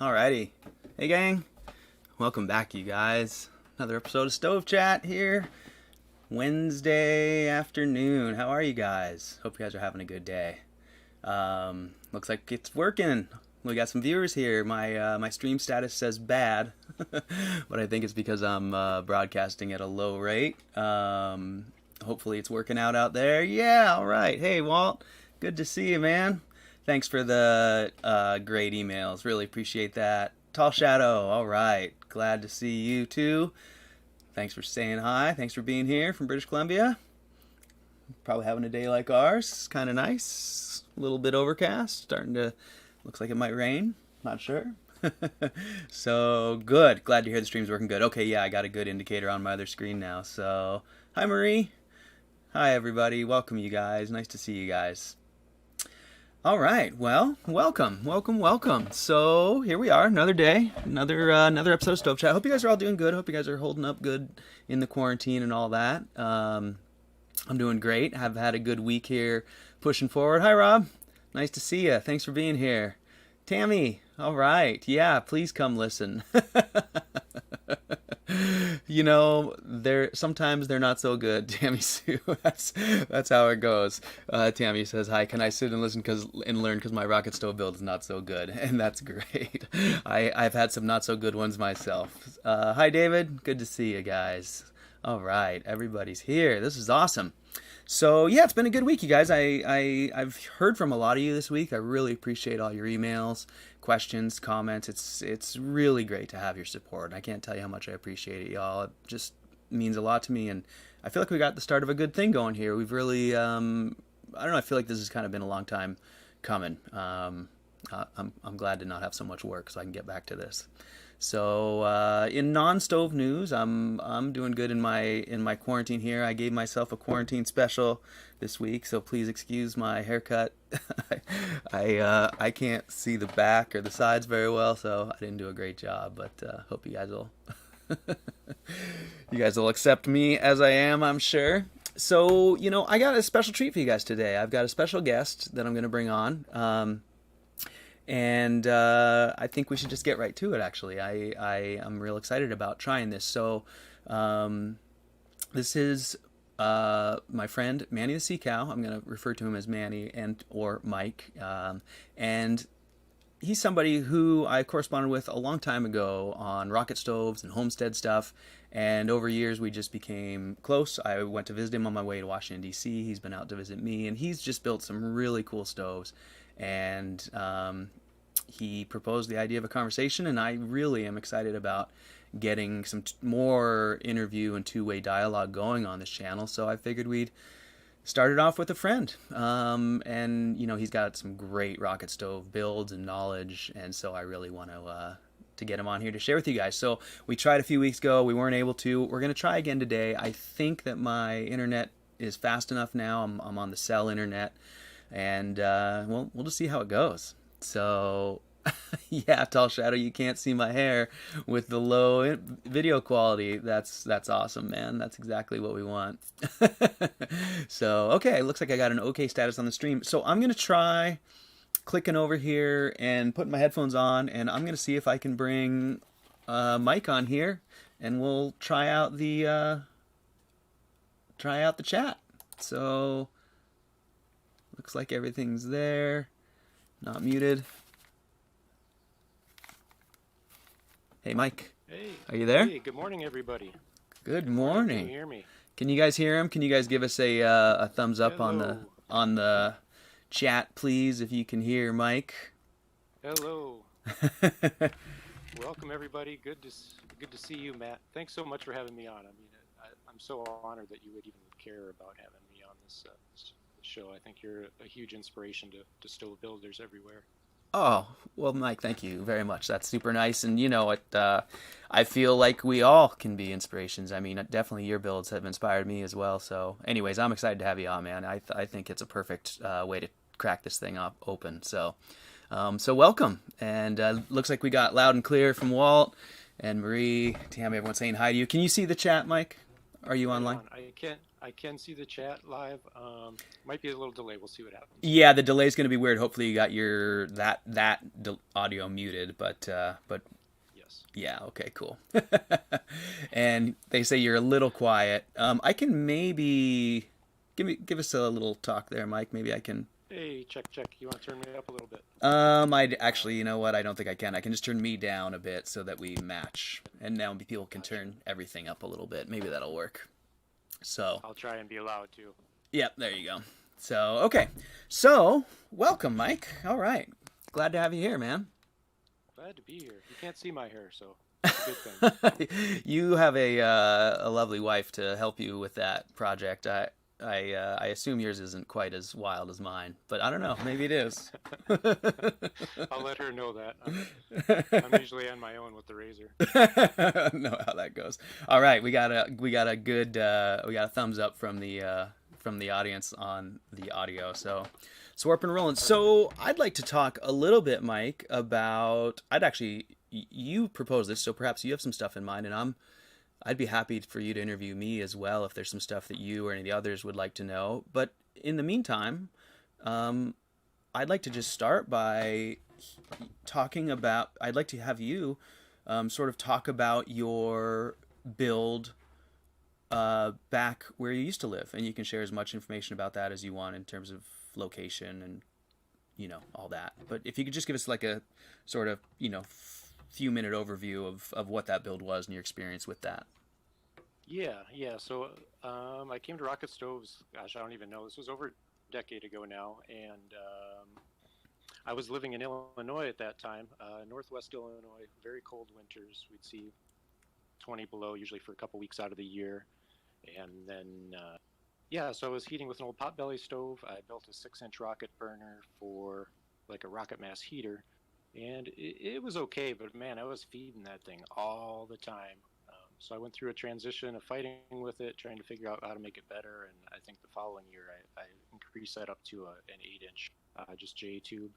Alrighty. Hey gang. Welcome back, you guys. Another episode of Stove Chat here. Wednesday afternoon. How are you guys? Hope you guys are having a good day. Looks like it's working. We got some viewers here. My stream status says bad, but I think it's because I'm broadcasting at a low rate. Hopefully it's working out there. Yeah, all right. Hey, Walt. Good to see you, man. Thanks for the great emails. Really appreciate that. Tall Shadow. All right. Glad to see you too. Thanks for saying hi. Thanks for being here from British Columbia. Probably having a day like ours. Kind of nice. A little bit overcast. Looks like it might rain. Not sure. So good. Glad to hear the stream's working good. Okay, yeah, I got a good indicator on my other screen now. So, hi Marie. Hi everybody. Welcome you guys. Nice to see you guys. All right. Well, welcome. So here we are, another day, another episode of Stove Chat. Hope you guys are all doing good. Hope you guys are holding up good in the quarantine and all that. I'm doing great. Have had a good week here, pushing forward. Hi, Rob. Nice to see you. Thanks for being here. Tammy. All right. Yeah, please come listen. You know, sometimes they're not so good, Tammy Sue. That's how it goes. Tammy says, hi, can I sit and listen and learn because my rocket stove build is not so good? And that's great. I've had some not so good ones myself. Hi, David. Good to see you guys. All right. Everybody's here. This is awesome. So, yeah, it's been a good week, you guys. I've heard from a lot of you this week. I really appreciate all your emails, questions, comments. It's really great to have your support. And I can't tell you how much I appreciate it, y'all. It just means a lot to me. And I feel like we got the start of a good thing going here. We've really, I don't know, I feel like this has kind of been a long time coming. I'm glad to not have so much work so I can get back to this. So in non-stove news, I'm doing good in my quarantine here. I gave myself a quarantine special this week, so please excuse my haircut. I can't see the back or the sides very well, so I didn't do a great job. But hope you guys will accept me as I am, I'm sure. So I got a special treat for you guys today. I've got a special guest that I'm going to bring on. And I think we should just get right to it, actually. I'm real excited about trying this. So this is my friend, Manny the Sea Cow. I'm going to refer to him as Manny or Mike. And he's somebody who I corresponded with a long time ago on rocket stoves and homestead stuff. And over years, we just became close. I went to visit him on my way to Washington, D.C. He's been out to visit me, and he's just built some really cool stoves. And he proposed the idea of a conversation, and I really am excited about getting some more interview and two-way dialogue going on this channel. So I figured we'd start it off with a friend. And he's got some great rocket stove builds and knowledge, and so I really want to get him on here to share with you guys. So we tried a few weeks ago. We weren't able to. We're going to try again today. I think that my internet is fast enough now. I'm on the cell internet. And, we'll just see how it goes. So, yeah, Tall Shadow, you can't see my hair with the low video quality. That's awesome, man. That's exactly what we want. So, okay, looks like I got an okay status on the stream. So I'm going to try clicking over here and putting my headphones on, and I'm going to see if I can bring Mike on here, and we'll try out the chat. So... looks like everything's there. Not muted. Hey, Mike. Hey. Are you there? Hey, good morning, everybody. Good morning. Can you hear me? Can you guys hear him? Can you guys give us a thumbs up Hello. on the chat, please, if you can hear Mike? Hello. Welcome, everybody. Good to see you, Matt. Thanks so much for having me on. I mean, I'm so honored that you would even care about having me on this show. I think you're a huge inspiration to stove builders everywhere. Oh, well, Mike, thank you very much. That's super nice. And I feel like we all can be inspirations. I mean, definitely your builds have inspired me as well. So anyways, I'm excited to have you on, man. I think it's a perfect way to crack this thing up open. So welcome. And looks like we got loud and clear from Walt and Marie. Damn, everyone's saying hi to you. Can you see the chat, Mike? Are you online? I can see the chat live. Might be a little delay. We'll see what happens. Yeah, the delay's going to be weird. Hopefully you got your audio muted, but Yes. yeah, okay, cool. And they say you're a little quiet. I can maybe give us a little talk there, Mike. Maybe I can. Hey, check, check. You want to turn me up a little bit? I'd actually, you know what? I don't think I can. I can just turn me down a bit so that we match, and now people can turn everything up a little bit. Maybe that'll work. So I'll try and be loud too. Yep, there you go. So, okay. So, welcome, Mike. All right. Glad to have you here, man. Glad to be here. You can't see my hair, so it's a good thing. You have a lovely wife to help you with that project. I assume yours isn't quite as wild as mine, but I don't know. Maybe it is. I'll let her know that. I'm usually on my own with the razor. Know how that goes. All right, we got a thumbs up from the audience on the audio. So we're up and rolling. So I'd like to talk a little bit, Mike, about you proposed this, so perhaps you have some stuff in mind, and I'd be happy for you to interview me as well if there's some stuff that you or any of the others would like to know. But in the meantime, I'd like to just start by talking about, I'd like to have you sort of talk about your build back where you used to live. And you can share as much information about that as you want in terms of location and, all that. But if you could just give us like a sort of, few minute overview of what that build was and your experience with that. Yeah. So I came to rocket stoves, gosh, I don't even know. This was over a decade ago now. And I was living in Illinois at that time, northwest Illinois, very cold winters. We'd see 20 below usually for a couple weeks out of the year. And then, so I was heating with an old potbelly stove. I built a 6-inch rocket burner for like a rocket mass heater. And it was okay, but man, I was feeding that thing all the time. So I went through a transition of fighting with it, trying to figure out how to make it better. And I think the following year, I increased that up to an 8-inch, just J tube.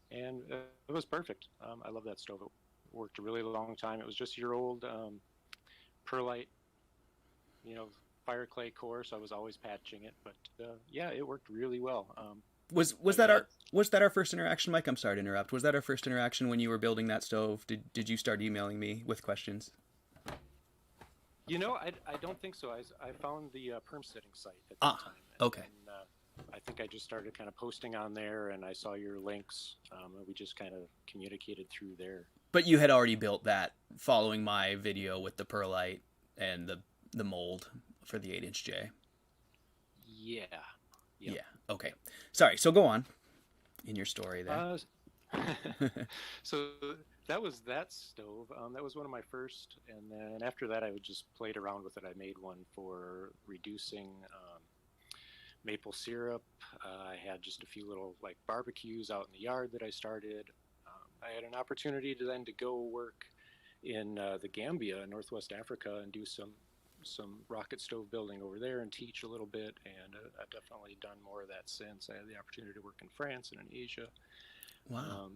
And it was perfect. I love that stove. It worked a really long time. It was just your old perlite, fire clay core, so I was always patching it. But it worked really well. Was that our first interaction, Mike? I'm sorry to interrupt. Was that our first interaction when you were building that stove? Did you start emailing me with questions? I don't think so. I found the Homesteading site at that time. Okay. And, I think I just started kind of posting on there, and I saw your links, and we just kind of communicated through there. But you had already built that following my video with the perlite and the mold for the 8-inch J. Yeah. Yeah. Okay. Sorry. So go on in your story there. So that was that stove. That was one of my first, and then after that, I would just played around with it. I made one for reducing maple syrup. I had just a few little like barbecues out in the yard that I started. I had an opportunity to go work in the Gambia, Northwest Africa, and do some rocket stove building over there and teach a little bit, and I've definitely done more of that since. I had the opportunity to work in France and in Asia. Wow.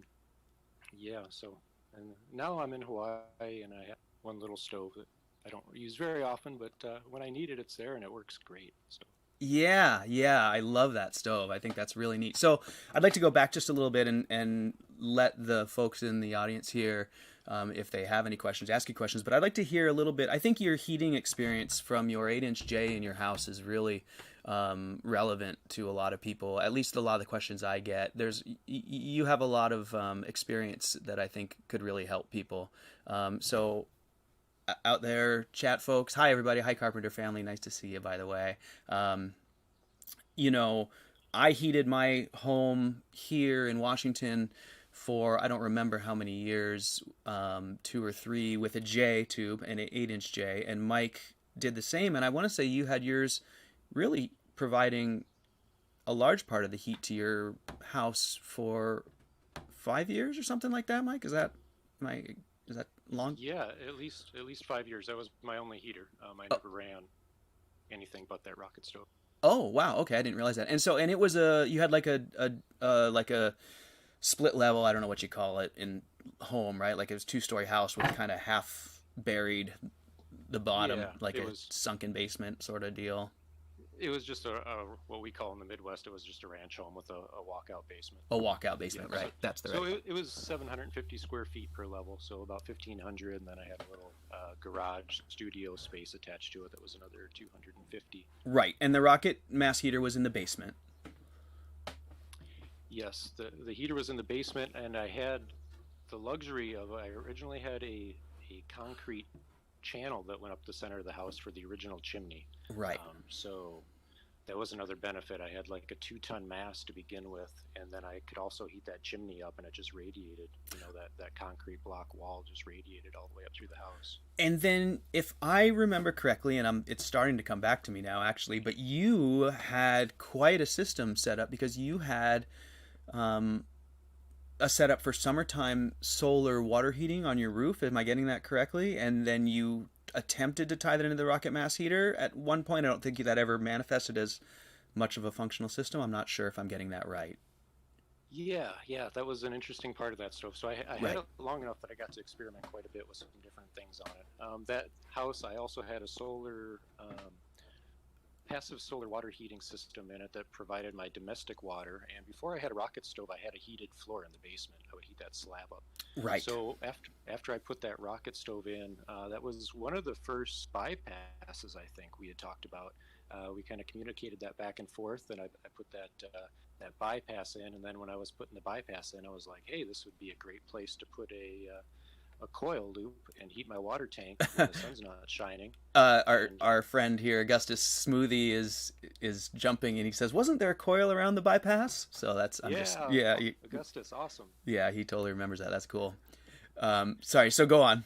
So and now I'm in Hawaii, and I have one little stove that I don't use very often, but when I need it, it's there, and it works great. So. Yeah, I love that stove. I think that's really neat. So I'd like to go back just a little bit and let the folks in the audience here, if they have any questions, ask you questions. But I'd like to hear a little bit. I think your heating experience from your 8-inch J in your house is really relevant to a lot of people. At least a lot of the questions I get. You have a lot of experience that I think could really help people. So out there, chat folks. Hi, everybody. Hi, Carpenter family. Nice to see you, by the way. I heated my home here in Washington for, I don't remember how many years, 2 or 3, with a J tube, an 8-inch J. And Mike did the same. And I want to say you had yours really providing a large part of the heat to your house for 5 years or something like that, Mike? Is that long? Yeah, at least 5 years. That was my only heater. I never ran anything but that rocket stove. Oh wow, okay, I didn't realize that. And it was you had like a split level, I don't know what you call it, in home, right? Like it was 2-story house with kind of half buried the bottom, like a sunken basement sort of deal. It was just a what we call in the Midwest. It was just a ranch home with a walkout basement. A walkout Yeah. basement, So right? That's the so right. it was 750 square feet per level, so about 1,500, and then I had a little garage studio space attached to it that was another 250. Right, and the rocket mass heater was in the basement. Yes, the heater was in the basement, and I had the luxury of I originally had a concrete channel that went up the center of the house for the original chimney. Right. So that was another benefit. I had like a 2-ton mass to begin with, and then I could also heat that chimney up, and it just radiated. That concrete block wall just radiated all the way up through the house. And then, if I remember correctly, and it's starting to come back to me now, actually, but you had quite a system set up because you had um, a setup for summertime solar water heating on your roof. Am I getting that correctly? And then you attempted to tie that into the rocket mass heater at one point. I don't think that ever manifested as much of a functional system. I'm not sure if I'm getting that right. Yeah, that was an interesting part of that stove. So I had Right. it long enough that I got to experiment quite a bit with some different things on it. That house, I also had a passive solar water heating system in it that provided my domestic water. And before I had a rocket stove, I had a heated floor in the basement. I would heat that slab up. Right. So after I put that rocket stove in, that was one of the first bypasses I think we had talked about. We kind of communicated that back and forth, and I put that bypass in. And then when I was putting the bypass in, I was like, hey, this would be a great place to put a coil loop and heat my water tank when the sun's not shining. Our And our friend here, Augustus Smoothie, is jumping, and he says, "Wasn't there a coil around the bypass?" So that's I'm just yeah, yeah Augustus, awesome. yeah he totally remembers that. That's cool. Sorry. So go on.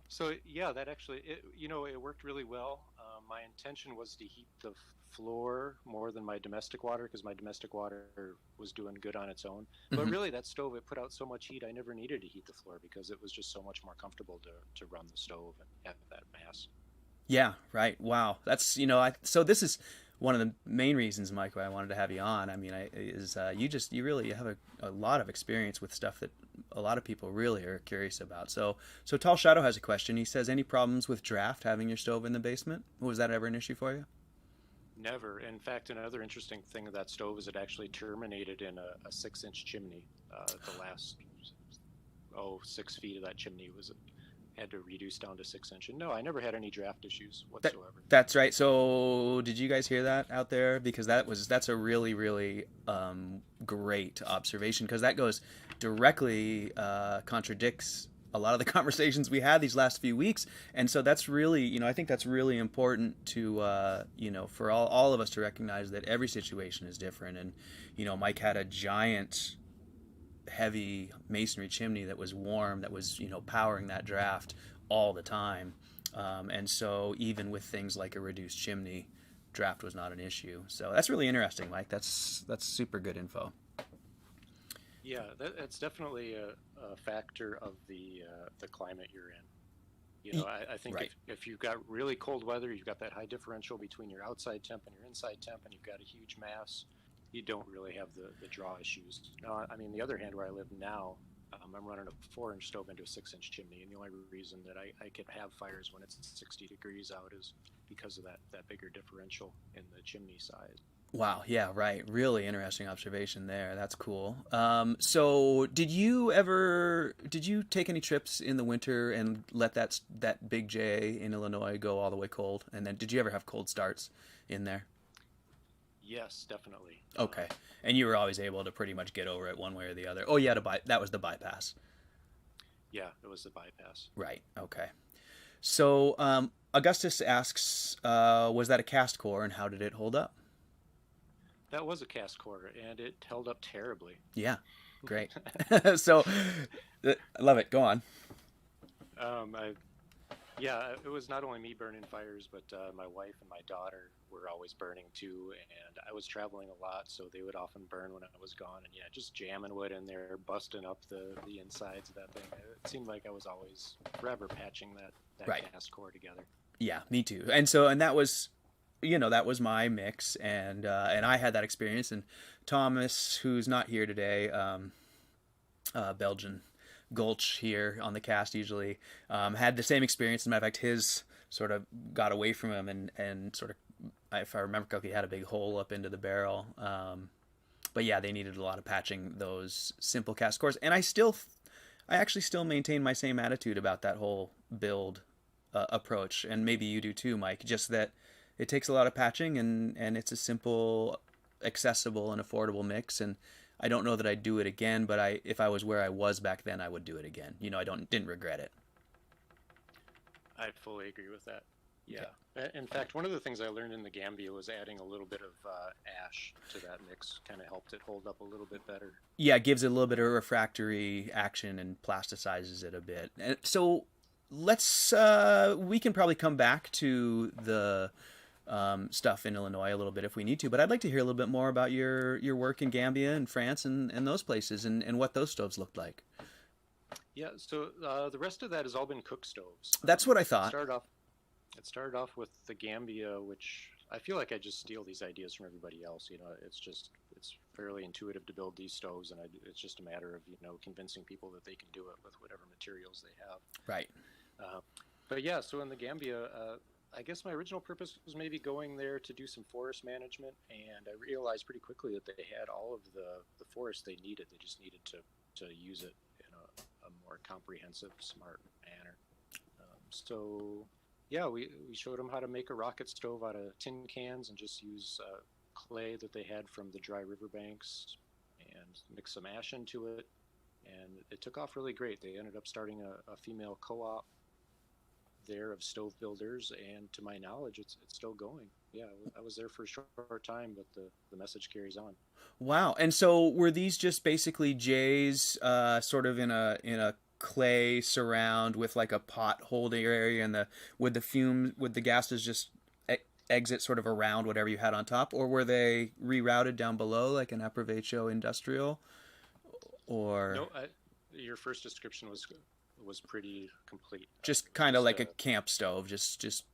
So yeah, that actually, it worked really well. My intention was to heat the floor more than my domestic water because my domestic water was doing good on its own. But Hmm. really, that stove, it put out so much heat, I never needed to heat the floor because it was just so much more comfortable to run the stove and have that mass. Yeah. Right. Wow. That's so this is one of the main reasons, Mike, why I wanted to have you on. I mean, you really have a lot of experience with stuff that a lot of people really are curious about. So Tall Shadow has a question. He says, any problems with draft having your stove in the basement? Was that ever an issue for you? Never. In fact, another interesting thing of that stove is it actually terminated in a 6-inch chimney. The last 6 feet of that chimney was had to reduce down to 6 inch. And no, I never had any draft issues That whatsoever. that's right. So did you guys hear that out there? Because that's a really really great observation because that goes directly contradicts a lot of the conversations we had these last few weeks, and so that's really I think that's really important to for all of us to recognize that every situation is different, and Mike had a giant heavy masonry chimney that was warm, that was powering that draft all the time, and so even with things like a reduced chimney, draft was not an issue. So that's really interesting, Mike. That's super good info. Yeah, that's definitely a factor of the climate you're in. I think Right. if you've got really cold weather, you've got that high differential between your outside temp and your inside temp, and you've got a huge mass, you don't really have the draw issues. Now, I mean, the other hand, where I live now, I'm running a 4-inch stove into a 6-inch chimney, and the only reason that I can have fires when it's 60 degrees out is because of that bigger differential in the chimney side. Wow. Yeah. Right. Really interesting observation there. That's cool. So, did you take any trips in the winter and let that big J in Illinois go all the way cold? And then, did you ever have cold starts in there? Yes, definitely. Okay. And you were always able to pretty much get over it one way or the other. Oh, yeah. That was the bypass. Yeah, it was the bypass. Right. Okay. So, Augustus asks, was that a cast core, and how did it hold up? That was a cast core, and it held up terribly. Yeah. Great. So, I love it. Go on. Um, I, yeah, it was not only me burning fires, but my wife and my daughter were always burning too, and I was traveling a lot, so they would often burn when I was gone. And yeah, just jamming wood in there, busting up the insides of that thing. It seemed like I was always forever patching that Right. cast core together. Yeah, me too. And that was, that was my mix, and I had that experience. And Thomas, who's not here today, Belgian Gulch here on the cast usually, had the same experience. As a matter of fact, his sort of got away from him and sort of, if I remember correctly, had a big hole up into the barrel. But yeah, they needed a lot of patching those simple cast cores, and I actually still maintain my same attitude about that whole build approach, and maybe you do too, Mike. Just that it takes a lot of patching, and it's a simple, accessible, and affordable mix. And I don't know that I'd do it again, but if I was where I was back then, I would do it again. I didn't regret it. I fully agree with that. Yeah. Yeah. In fact, one of the things I learned in the Gambia was adding a little bit of ash to that mix kind of helped it hold up a little bit better. Yeah, it gives it a little bit of refractory action and plasticizes it a bit. And so we can probably come back to the stuff in Illinois a little bit if we need to, but I'd like to hear a little bit more about your work in Gambia and France and those places and what those stoves looked like. Yeah, so the rest of that has all been cook stoves. That's what I thought. It started off with the Gambia, which I feel like I just steal these ideas from everybody else. It's fairly intuitive to build these stoves, and it's just a matter of convincing people that they can do it with whatever materials they have. Right. But yeah, so in the Gambia, I guess my original purpose was maybe going there to do some forest management, and I realized pretty quickly that they had all of the forest they needed. They just needed to use it in a more comprehensive, smart manner. So yeah, we showed them how to make a rocket stove out of tin cans and just use clay that they had from the dry riverbanks and mix some ash into it. And it took off really great. They ended up starting a female co-op there of stove builders, and to my knowledge, it's still going. Yeah, I was there for a short time, but the message carries on. Wow. And so were these just basically J's sort of in a clay surround with like a pot holding area, and would the gases just exit sort of around whatever you had on top, or were they rerouted down below like an Aprovecho industrial? Or no, your first description was pretty complete. Just kind of like a camp stove, just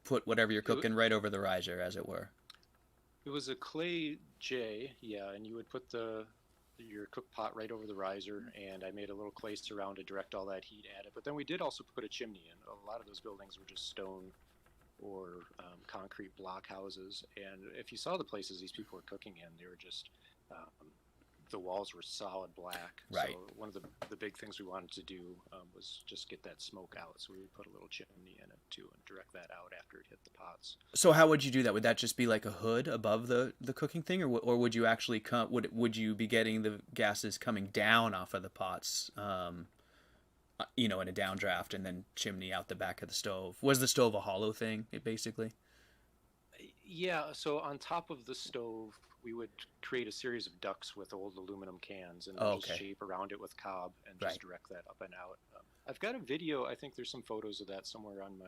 put whatever you're cooking right over the riser, as it were. It was a clay J, yeah, and you would put your cook pot right over the riser, and I made a little clay surround to direct all that heat at it. But then we did also put a chimney in. A lot of those buildings were just stone or concrete block houses, and if you saw the places these people were cooking in, they were just the walls were solid black. Right. So one of the big things we wanted to do was just get that smoke out. So we would put a little chimney in it too and direct that out after it hit the pots. So how would you do that? Would that just be like a hood above the cooking thing, or would you actually would you be getting the gases coming down off of the pots, in a downdraft, and then chimney out the back of the stove? Was the stove a hollow thing, basically? Yeah, so on top of the stove, we would create a series of ducts with old aluminum cans and just shape around it with cob and just direct that up and out. I've got a video. I think there's some photos of that somewhere on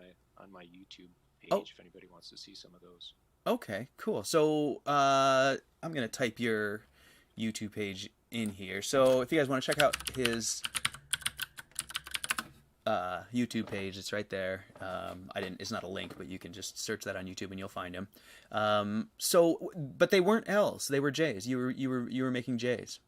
my YouTube page if anybody wants to see some of those. Okay, cool. So I'm going to type your YouTube page in here. So if you guys want to check out his YouTube page, it's right there. It's not a link, but you can just search that on YouTube and you'll find him. But they weren't L's, they were J's. You were making J's.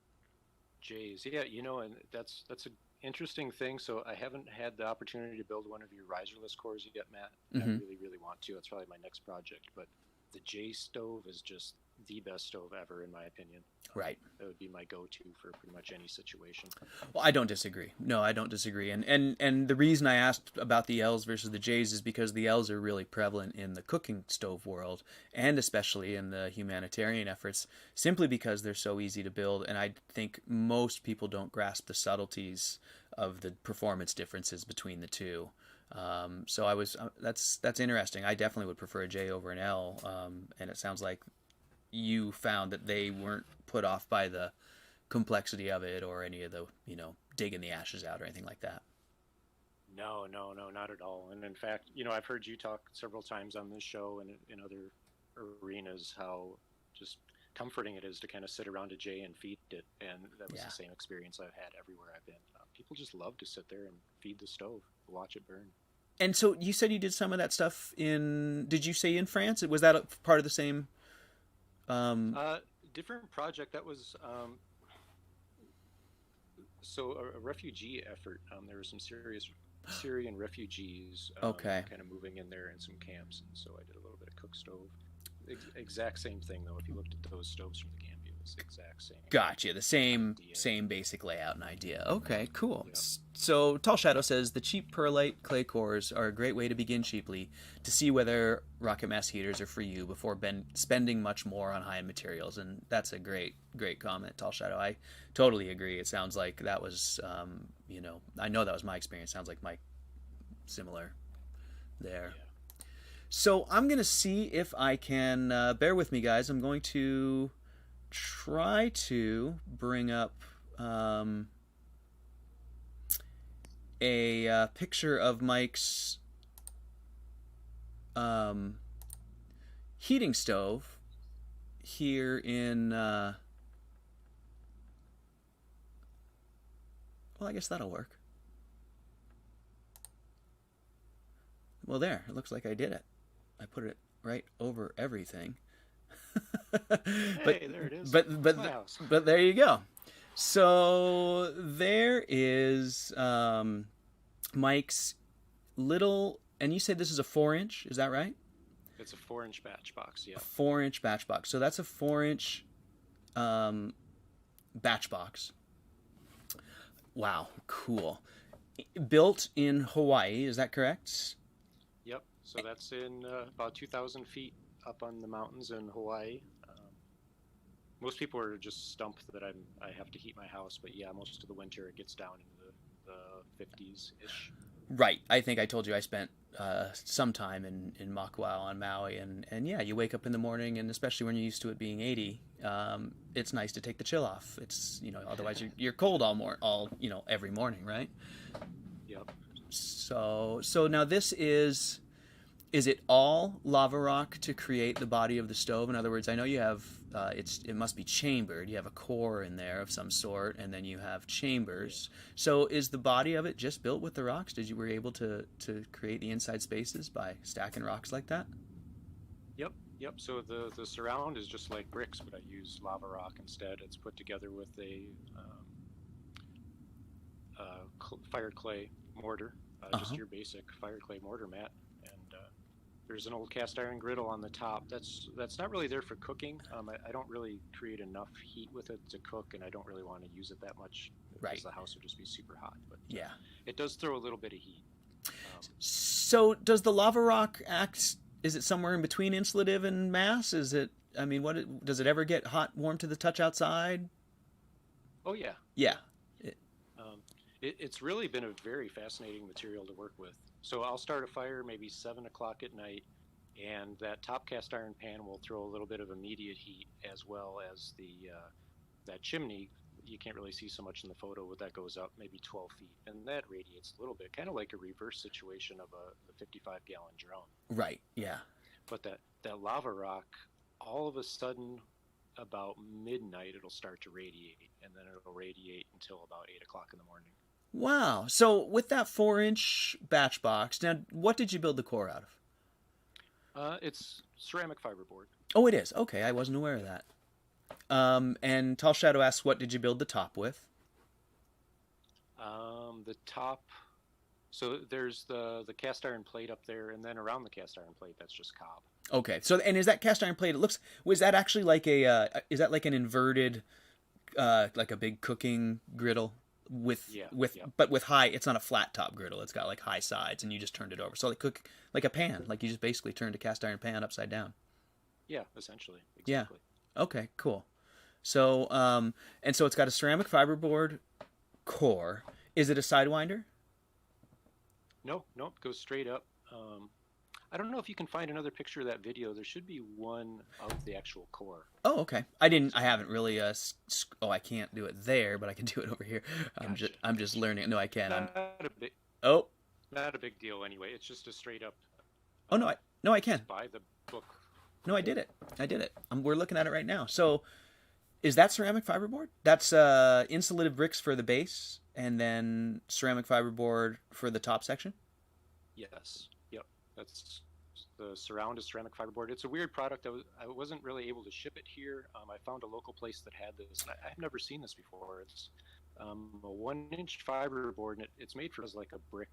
J's, yeah, and that's an interesting thing. So I haven't had the opportunity to build one of your riserless cores yet, Matt. Mm-hmm. I really, really want to. It's probably my next project, but the J stove is just the best stove ever, in my opinion. Right. That would be my go-to for pretty much any situation. Well, I don't disagree. No, I don't disagree. And the reason I asked about the L's versus the J's is because the L's are really prevalent in the cooking stove world, and especially in the humanitarian efforts, simply because they're so easy to build. And I think most people don't grasp the subtleties of the performance differences between the two. So that's interesting. I definitely would prefer a J over an L. And it sounds like you found that they weren't put off by the complexity of it or any of the, digging the ashes out or anything like that. No, not at all. And in fact, I've heard you talk several times on this show and in other arenas how just comforting it is to kind of sit around a J and feed it. And that was the same experience I've had everywhere I've been. People just love to sit there and feed the stove, watch it burn. And so you said you did some of that stuff did you say in France? Was that a part of the same... different project. That was so a refugee effort. There were some serious Syrian refugees, Okay. kind of moving in there in some camps, and so I did a little bit of cook stove. Exact same thing though. If you looked at those stoves from the camp, it was the exact same Gotcha. The same idea. same basic layout and idea. Okay, cool. Yep. So Tall Shadow says the cheap perlite clay cores are a great way to begin cheaply to see whether rocket mass heaters are for you before spending much more on high-end materials, and that's a great comment, Tall Shadow. I totally agree. It sounds like that was, I know that was my experience. Sounds like Mike similar there. Yeah. So I'm gonna see if I can bear with me, guys. I'm going to try to bring up a picture of Mike's heating stove here in. Well, I guess that'll work. Well, there. It looks like I did it. I put it right over everything. Hey, there it is. But my house. but there you go. So there is Mike's little, and you said this is a 4-inch. Is that right? It's a 4-inch batch box. Yeah. A 4-inch batch box. So that's a 4-inch batch box. Wow, cool. Built in Hawaii. Is that correct? Yep. So that's in about 2,000 feet up on the mountains in Hawaii. Most people are just stumped that I have to heat my house, but yeah, most of the winter it gets down into the 50s ish. Right. I think I told you I spent some time in Makawao on Maui, and yeah, you wake up in the morning, and especially when you're used to it being 80, it's nice to take the chill off. It's otherwise you're cold all every morning, right? Yep. So now this is it all lava rock to create the body of the stove? In other words, I know you have it must be chambered. You have a core in there of some sort, and then you have chambers. So is the body of it just built with the rocks? Were you able to create the inside spaces by stacking rocks like that? Yep. So the surround is just like bricks, but I use lava rock instead. It's put together with a fired clay mortar, just your basic fired clay mortar mat, and there's an old cast iron griddle on the top. That's not really there for cooking. I don't really create enough heat with it to cook, and I don't really want to use it that much Right. because the house would just be super hot. But Yeah. it does throw a little bit of heat. So does the lava rock act? Is it somewhere in between insulative and mass? Is it? I mean, does it ever get hot, warm to the touch outside? Oh yeah. Yeah. It's really been a very fascinating material to work with. So I'll start a fire maybe 7 o'clock at night, and that top cast iron pan will throw a little bit of immediate heat, as well as that chimney. You can't really see so much in the photo, but that goes up maybe 12 feet, and that radiates a little bit, kind of like a reverse situation of the 55-gallon drum. Right. Yeah. But that lava rock, all of a sudden, about midnight, it'll start to radiate, and then it'll radiate until about 8 o'clock in the morning. Wow. So with that 4-inch batch box, now what did you build the core out of? It's ceramic fiberboard. Oh, it is. Okay, I wasn't aware of that. And Tall Shadow asks, what did you build the top with? The top. So there's the cast iron plate up there, and then around the cast iron plate, that's just cob. Okay. So and is that cast iron plate? Was that actually like is that like an inverted, like a big cooking griddle? But with high, it's not a flat top griddle. It's got like high sides, and you just turned it over. So like cook like a pan, like you just basically turned a cast iron pan upside down. Yeah, essentially. Exactly. Yeah. Okay. Cool. So and so it's got a ceramic fiberboard core. Is it a sidewinder? No, it goes straight up. I don't know if you can find another picture of that video. There should be one of the actual core. Oh, okay. I haven't really. I can't do it there, but I can do it over here. Gotcha. I'm just learning. No, I can. Not a big deal anyway. It's just a straight up. Oh no, I can. Buy the book. No, I did it. We're looking at it right now. So, is that ceramic fiberboard? That's insulative bricks for the base, and then ceramic fiberboard for the top section. Yes. Yep. That's the surround is ceramic fiberboard. It's a weird product. I wasn't really able to ship it here. I found a local place that had this. I've never seen this before. It's a 1-inch fiberboard, and it's made for like a brick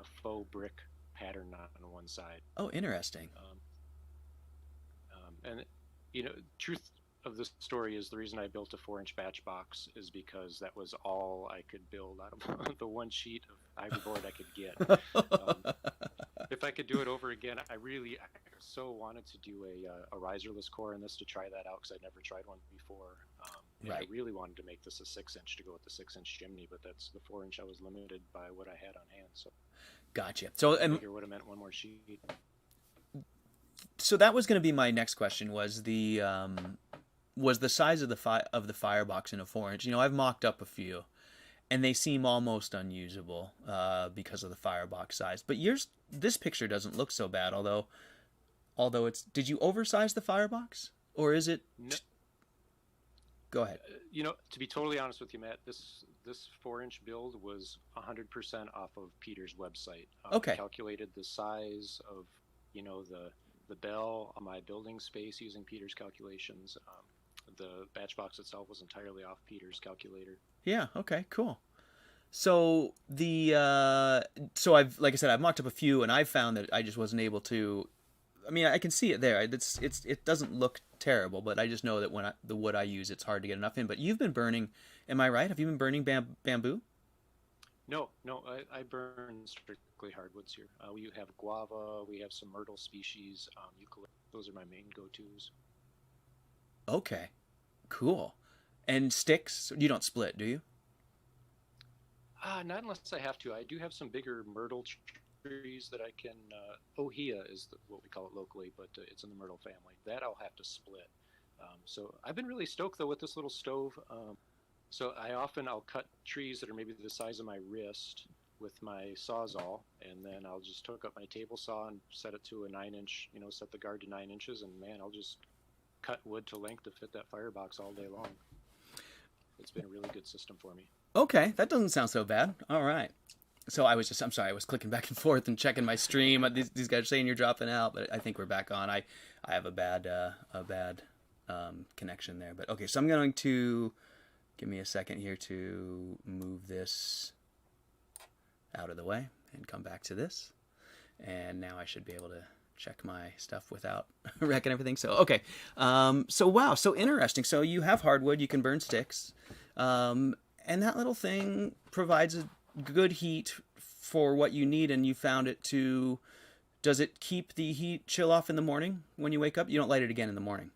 a faux brick pattern on one side. Oh, interesting. Um, and truth of the story is the reason I built a 4-inch batch box is because that was all I could build out of the one sheet of ivory board I could get. Um, if I could do it over again, I so wanted to do a riserless core in this to try that out because I'd never tried one before. And Right. I really wanted to make this a 6-inch to go with the 6-inch chimney, but that's the 4-inch. I was limited by what I had on hand, so Gotcha. So, the and bigger would have meant one more sheet. so that was going to be my next question. Was the size of the firebox in a 4 inch? You know, I've mocked up a few, and they seem almost unusable because of the firebox size. But this picture doesn't look so bad. Although it's, did you oversize the firebox, or is it? No, Go ahead. to be totally honest with you, Matt, this 4-inch build was 100% off of Peter's website. Okay. Calculated the size of the bell on my building space using Peter's calculations. The batch box itself was entirely off Peter's calculator. Yeah. Okay. Cool. So like I said, I've mocked up a few, and I've found that I just wasn't able to. I mean, I can see it there. It doesn't look terrible, but I just know that the wood I use, it's hard to get enough in. But you've been burning. Am I right? Have you been burning bamboo? No, I burn strictly hardwoods here. We have guava, we have some myrtle species, eucalyptus. Those are my main go-tos. Okay. Cool. And sticks? You don't split, do you? Not unless I have to. I do have some bigger myrtle trees that I can. Ohia is what we call it locally, but it's in the myrtle family. That I'll have to split. So I've been really stoked though with this little stove. So I'll cut trees that are maybe the size of my wrist with my Sawzall, and then I'll just hook up my table saw and set it to a 9-inch. Set the guard to 9 inches, and man, I'll just cut wood to length to fit that firebox all day long. It's been a really good system for me. Okay, that doesn't sound so bad. All right. So I'm sorry, I was clicking back and forth and checking my stream. These guys are saying you're dropping out, but I think we're back on. I have a bad connection there. But okay, so I'm going to give me a second here to move this out of the way and come back to this. And now I should be able to check my stuff without wrecking everything. So, okay. So, wow. So interesting. So you have hardwood. You can burn sticks. And that little thing provides a good heat for what you need. And you found it to... Does it keep the heat chill off in the morning when you wake up? You don't light it again in the morning?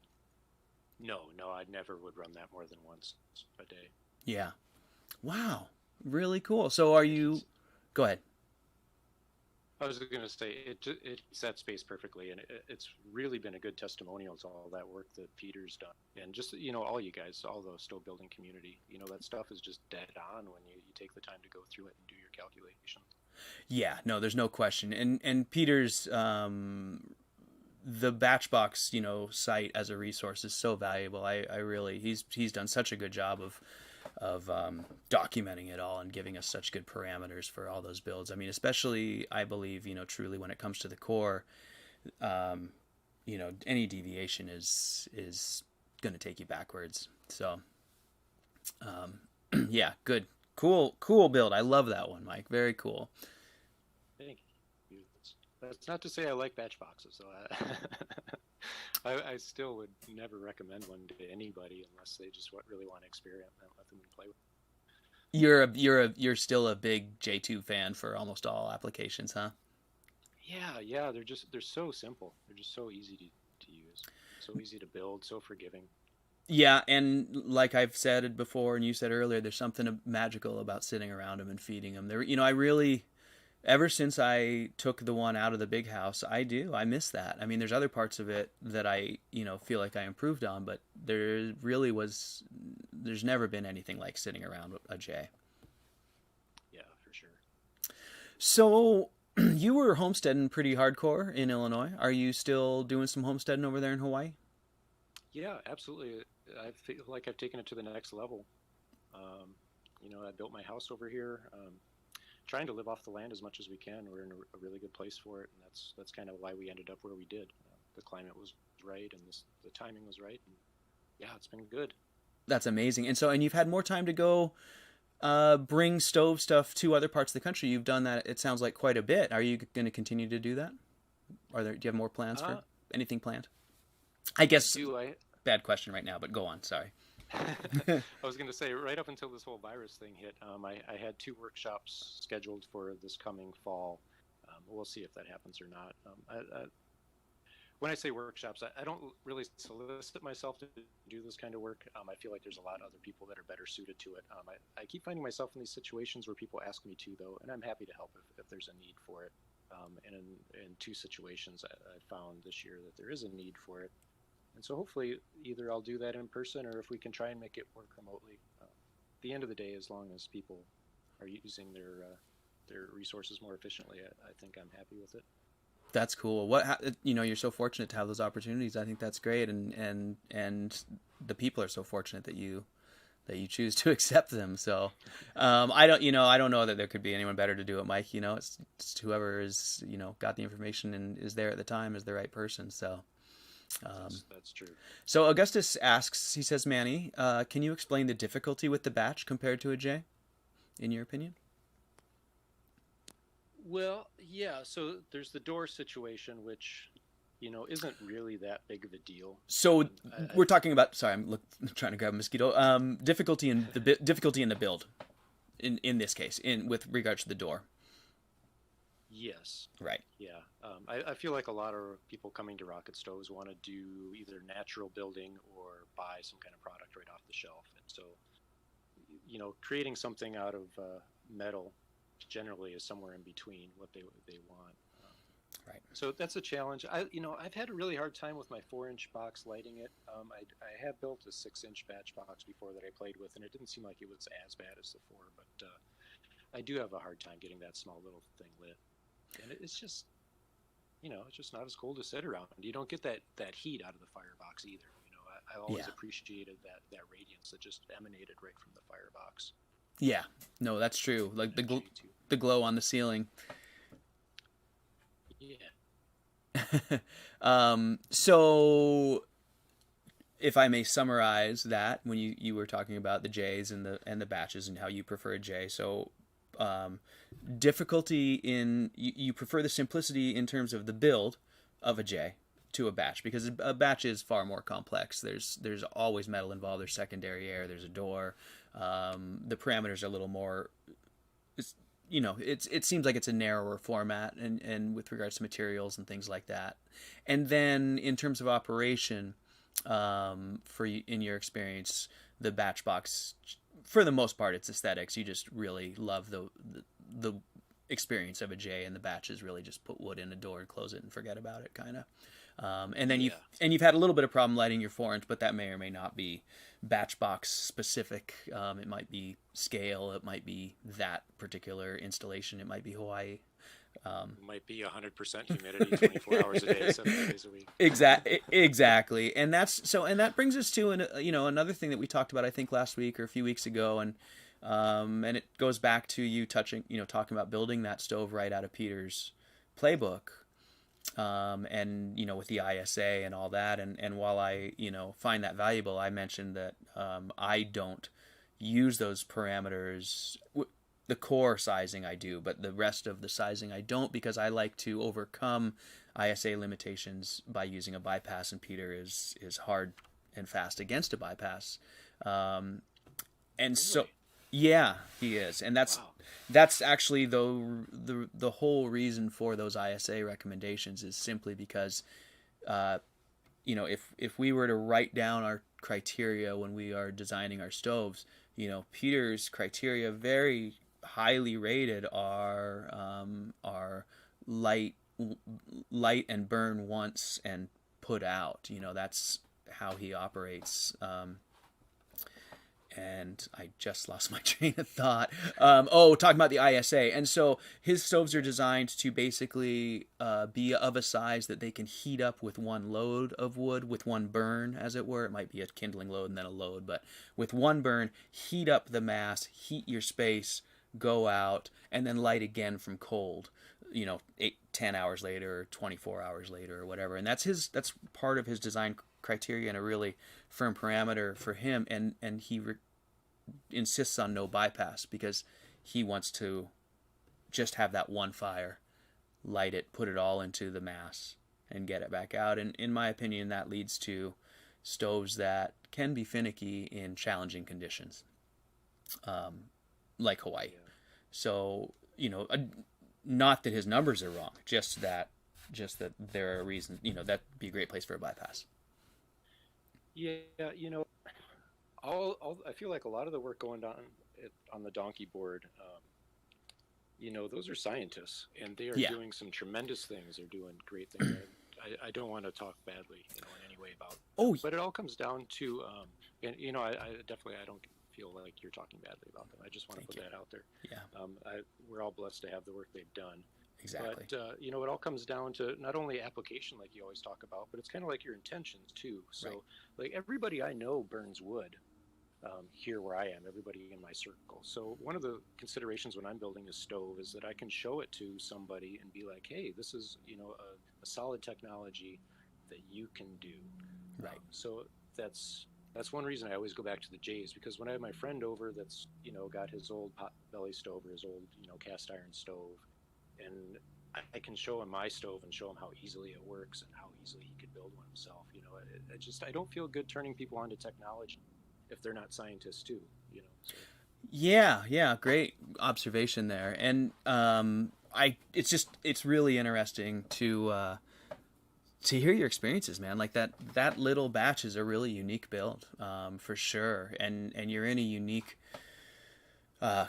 No, I never would run that more than once a day. Yeah. Wow. Really cool. So are you... Go ahead. I was going to say it sets space perfectly, and it's really been a good testimonial to all that work that Peter's done, and just all you guys, all the stove building community. That stuff is just dead on when you take the time to go through it and do your calculations. Yeah, no, there's no question, and Peter's the Batchbox site as a resource is so valuable. I really he's done such a good job of documenting it all and giving us such good parameters for all those builds. I mean, especially I believe truly when it comes to the core, any deviation is going to take you backwards. So, yeah, good, cool build. I love that one, Mike. Very cool. Thank you. That's not to say I like batch boxes, so I still would never recommend one to anybody unless they just really want to experiment with them and play with them. You're still a big J2 fan for almost all applications, huh? Yeah. They're so simple. They're just so easy to use, so easy to build, so forgiving. Yeah, and like I've said before, and you said earlier, there's something magical about sitting around them and feeding them. I really, ever since I took the one out of the big house, I miss that. I mean, there's other parts of it that I, feel like I improved on, but there's never been anything like sitting around a J. Yeah, for sure. So you were homesteading pretty hardcore in Illinois. Are you still doing some homesteading over there in Hawaii? Yeah, absolutely. I feel like I've taken it to the next level. I built my house over here. Trying to live off the land as much as we can. We're in a really good place for it, and that's kind of why we ended up where we did. The climate was right, and the timing was right. And yeah, it's been good. That's amazing. And you've had more time to go bring stove stuff to other parts of the country. You've done that, it sounds like, quite a bit. Are you going to continue to do that? Do you have more plans for Uh, anything planned? I guess do I? bad question right now, but go on. Sorry. I was going to say, right up until this whole virus thing hit, I had 2 workshops scheduled for this coming fall. We'll see if that happens or not. When I say workshops, I don't really solicit myself to do this kind of work. I feel like there's a lot of other people that are better suited to it. I keep finding myself in these situations where people ask me to, though, and I'm happy to help if there's a need for it. And in 2 situations, I found this year that there is a need for it. And so hopefully either I'll do that in person or if we can try and make it work remotely. At the end of the day, as long as people are using their resources more efficiently, I think I'm happy with it. That's cool. You're so fortunate to have those opportunities. I think that's great, and the people are so fortunate that you choose to accept them. So, I don't know that there could be anyone better to do it, Mike. It's whoever is, got the information and is there at the time is the right person. So, that's true. So Augustus asks, he says, Manny, can you explain the difficulty with the batch compared to a J, in your opinion? Well, yeah. So there's the door situation, which isn't really that big of a deal. So we're talking about. Sorry, I'm trying to grab a mosquito. Difficulty in the build, in this case, with regards to the door. Yes. Right. Yeah. I feel like a lot of people coming to rocket stoves want to do either natural building or buy some kind of product right off the shelf, and so creating something out of metal generally is somewhere in between what they want. Right. So that's a challenge. I've had a really hard time with my 4-inch box lighting it. I have built a 6-inch batch box before that I played with, and it didn't seem like it was as bad as the 4. But I do have a hard time getting that small little thing lit, and it's just it's just not as cool to sit around. You don't get that heat out of the firebox either. I always appreciated that radiance that just emanated right from the firebox. Yeah, no, that's true. Like the glow on the ceiling. Yeah. So if I may summarize that, when you were talking about the J's and the batches and how you prefer a J, so difficulty in you prefer the simplicity in terms of the build of a J to a batch, because a batch is far more complex. There's always metal involved. There's secondary air. There's a door. The parameters are a little more. It seems like it's a narrower format, and with regards to materials and things like that. And then in terms of operation, in your experience, the batch box, for the most part, it's aesthetics. You just really love the experience of a J, and the batch is really just put wood in a door and close it and forget about it, kind of. And then you've had a little bit of problem lighting your 4-inch, but that may or may not be batch box specific. It might be scale. It might be that particular installation. It might be Hawaii. It might be 100% humidity, 24 hours a day, 7 days a week. Exactly. And that brings us to another thing that we talked about, I think last week or a few weeks ago, and it goes back to you talking about building that stove right out of Peter's playbook. And with the ISA and all that, and while I find that valuable, I mentioned that I don't use those parameters. The core sizing I do, but the rest of the sizing I don't, because I like to overcome ISA limitations by using a bypass, and Peter is hard and fast against a bypass. And really? So yeah, he is, and that's actually the whole reason for those ISA recommendations is simply because if we were to write down our criteria when we are designing our stoves, Peter's criteria very highly rated are light and burn once and put out. That's how he operates. And I just lost my train of thought. Talking about the ISA. And so his stoves are designed to basically be of a size that they can heat up with one load of wood, with one burn, as it were. It might be a kindling load and then a load, but with one burn, heat up the mass, heat your space, go out, and then light again from cold, 10 hours later or 24 hours later or whatever. And that's part of his design criteria and a really firm parameter for him. And he insists on no bypass because he wants to just have that one fire, light it, put it all into the mass, and get it back out. And in my opinion, that leads to stoves that can be finicky in challenging conditions, like Hawaii. Yeah. So, not that his numbers are wrong, just that there are reasons, that'd be a great place for a bypass. Yeah, I feel like a lot of the work going on the donkey board, those are scientists, and they are Yeah. doing some tremendous things. They're doing great things. I don't want to talk badly, in any way about them, Oh, but it all comes down to, and I definitely I don't feel like you're talking badly about them. I just want to thank put you. that out there. Yeah, We're all blessed to have the work they've done. exactly. But it all comes down to not only application, like you always talk about, but it's kind of like your intentions too. So, Right. like everybody I know burns wood, here where I am. Everybody in my circle. So one of the considerations when I'm building a stove is that I can show it to somebody and be like, "Hey, this is a solid technology that you can do." Right. So that's one reason I always go back to the J's, because when I have my friend over that's got his old pot belly stove or his old cast iron stove, and I can show him my stove and show him how easily it works and how easily he could build one himself. I don't feel good turning people onto technology if they're not scientists too. So. Yeah, great observation there. And it's really interesting to hear your experiences, man. Like that little batch is a really unique build, for sure. And you're in a unique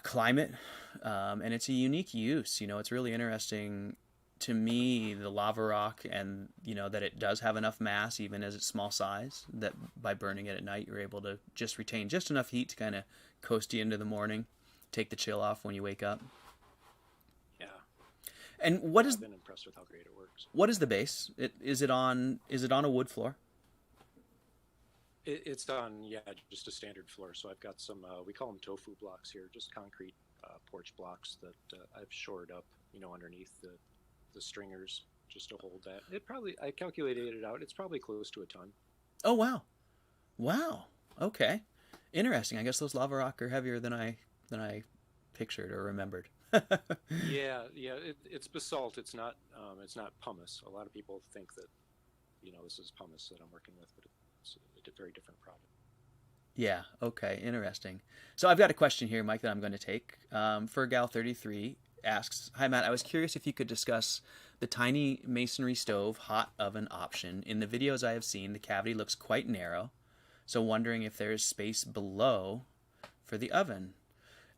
climate, and it's a unique use. It's really interesting to me, the lava rock, and that it does have enough mass even as it's small size, that by burning it at night you're able to just retain just enough heat to kind of coast you into the morning, take the chill off when you wake up. Yeah, And I've been impressed with how great it works. what is the base? Is it on a wood floor? It's on, yeah, just a standard floor. So I've got some, we call them tofu blocks here, just concrete porch blocks that I've shored up, underneath the stringers just to hold that. I calculated it out. It's probably close to a ton. Oh, wow. Okay, interesting. I guess those lava rock are heavier than I pictured or remembered. Yeah. It's basalt. It's not pumice. A lot of people think that, this is pumice that I'm working with, but it's a very different product. Yeah. Okay. Interesting. So I've got a question here, Mike, that I'm going to take. For Gal 33 asks, "Hi Matt, I was curious if you could discuss the tiny masonry stove hot oven option. In the videos I have seen, the cavity looks quite narrow. So wondering if there is space below for the oven."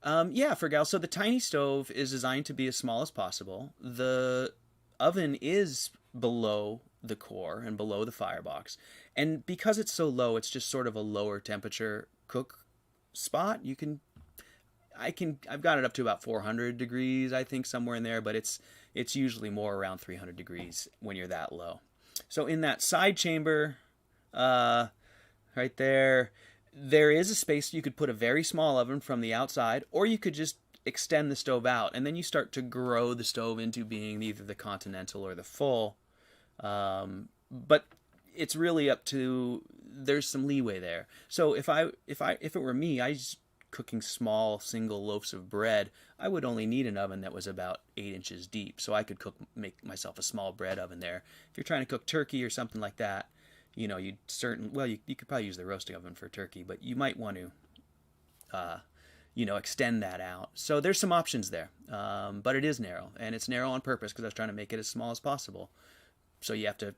Yeah, for Gal. So the tiny stove is designed to be as small as possible. The oven is below the core and below the firebox. And because it's so low, it's just sort of a lower temperature cook spot. I've got it up to about 400 degrees, I think, somewhere in there, but it's usually more around 300 degrees when you're that low. So in that side chamber, right there is a space. You could put a very small oven from the outside, or you could just extend the stove out, and then you start to grow the stove into being either the continental or the full. But it's really up to, there's some leeway there. So if it were me, I just cooking small single loaves of bread, I would only need an oven that was about 8 inches deep, so I could make myself a small bread oven there. If you're trying to cook turkey or something like that, you could probably use the roasting oven for turkey, but you might want to extend that out. So there's some options there, but it is narrow, and it's narrow on purpose because I was trying to make it as small as possible. So you have to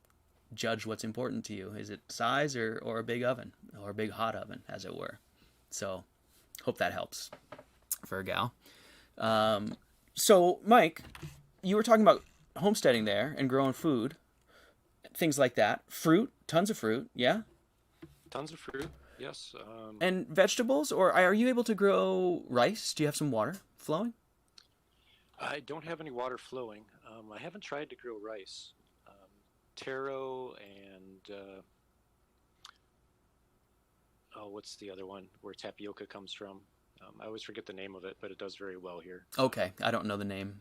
judge what's important to you. Is it size or a big oven, or a big hot oven, as it were? So hope that helps for a gal. So Mike, you were talking about homesteading there and growing food, things like that. Fruit, tons of fruit, yeah? Tons of fruit, yes. And vegetables, or are you able to grow rice? Do you have some water flowing? I don't have any water flowing. I haven't tried to grow rice. Taro and what's the other one where tapioca comes from? I always forget the name of it, but it does very well here. Okay, I don't know the name.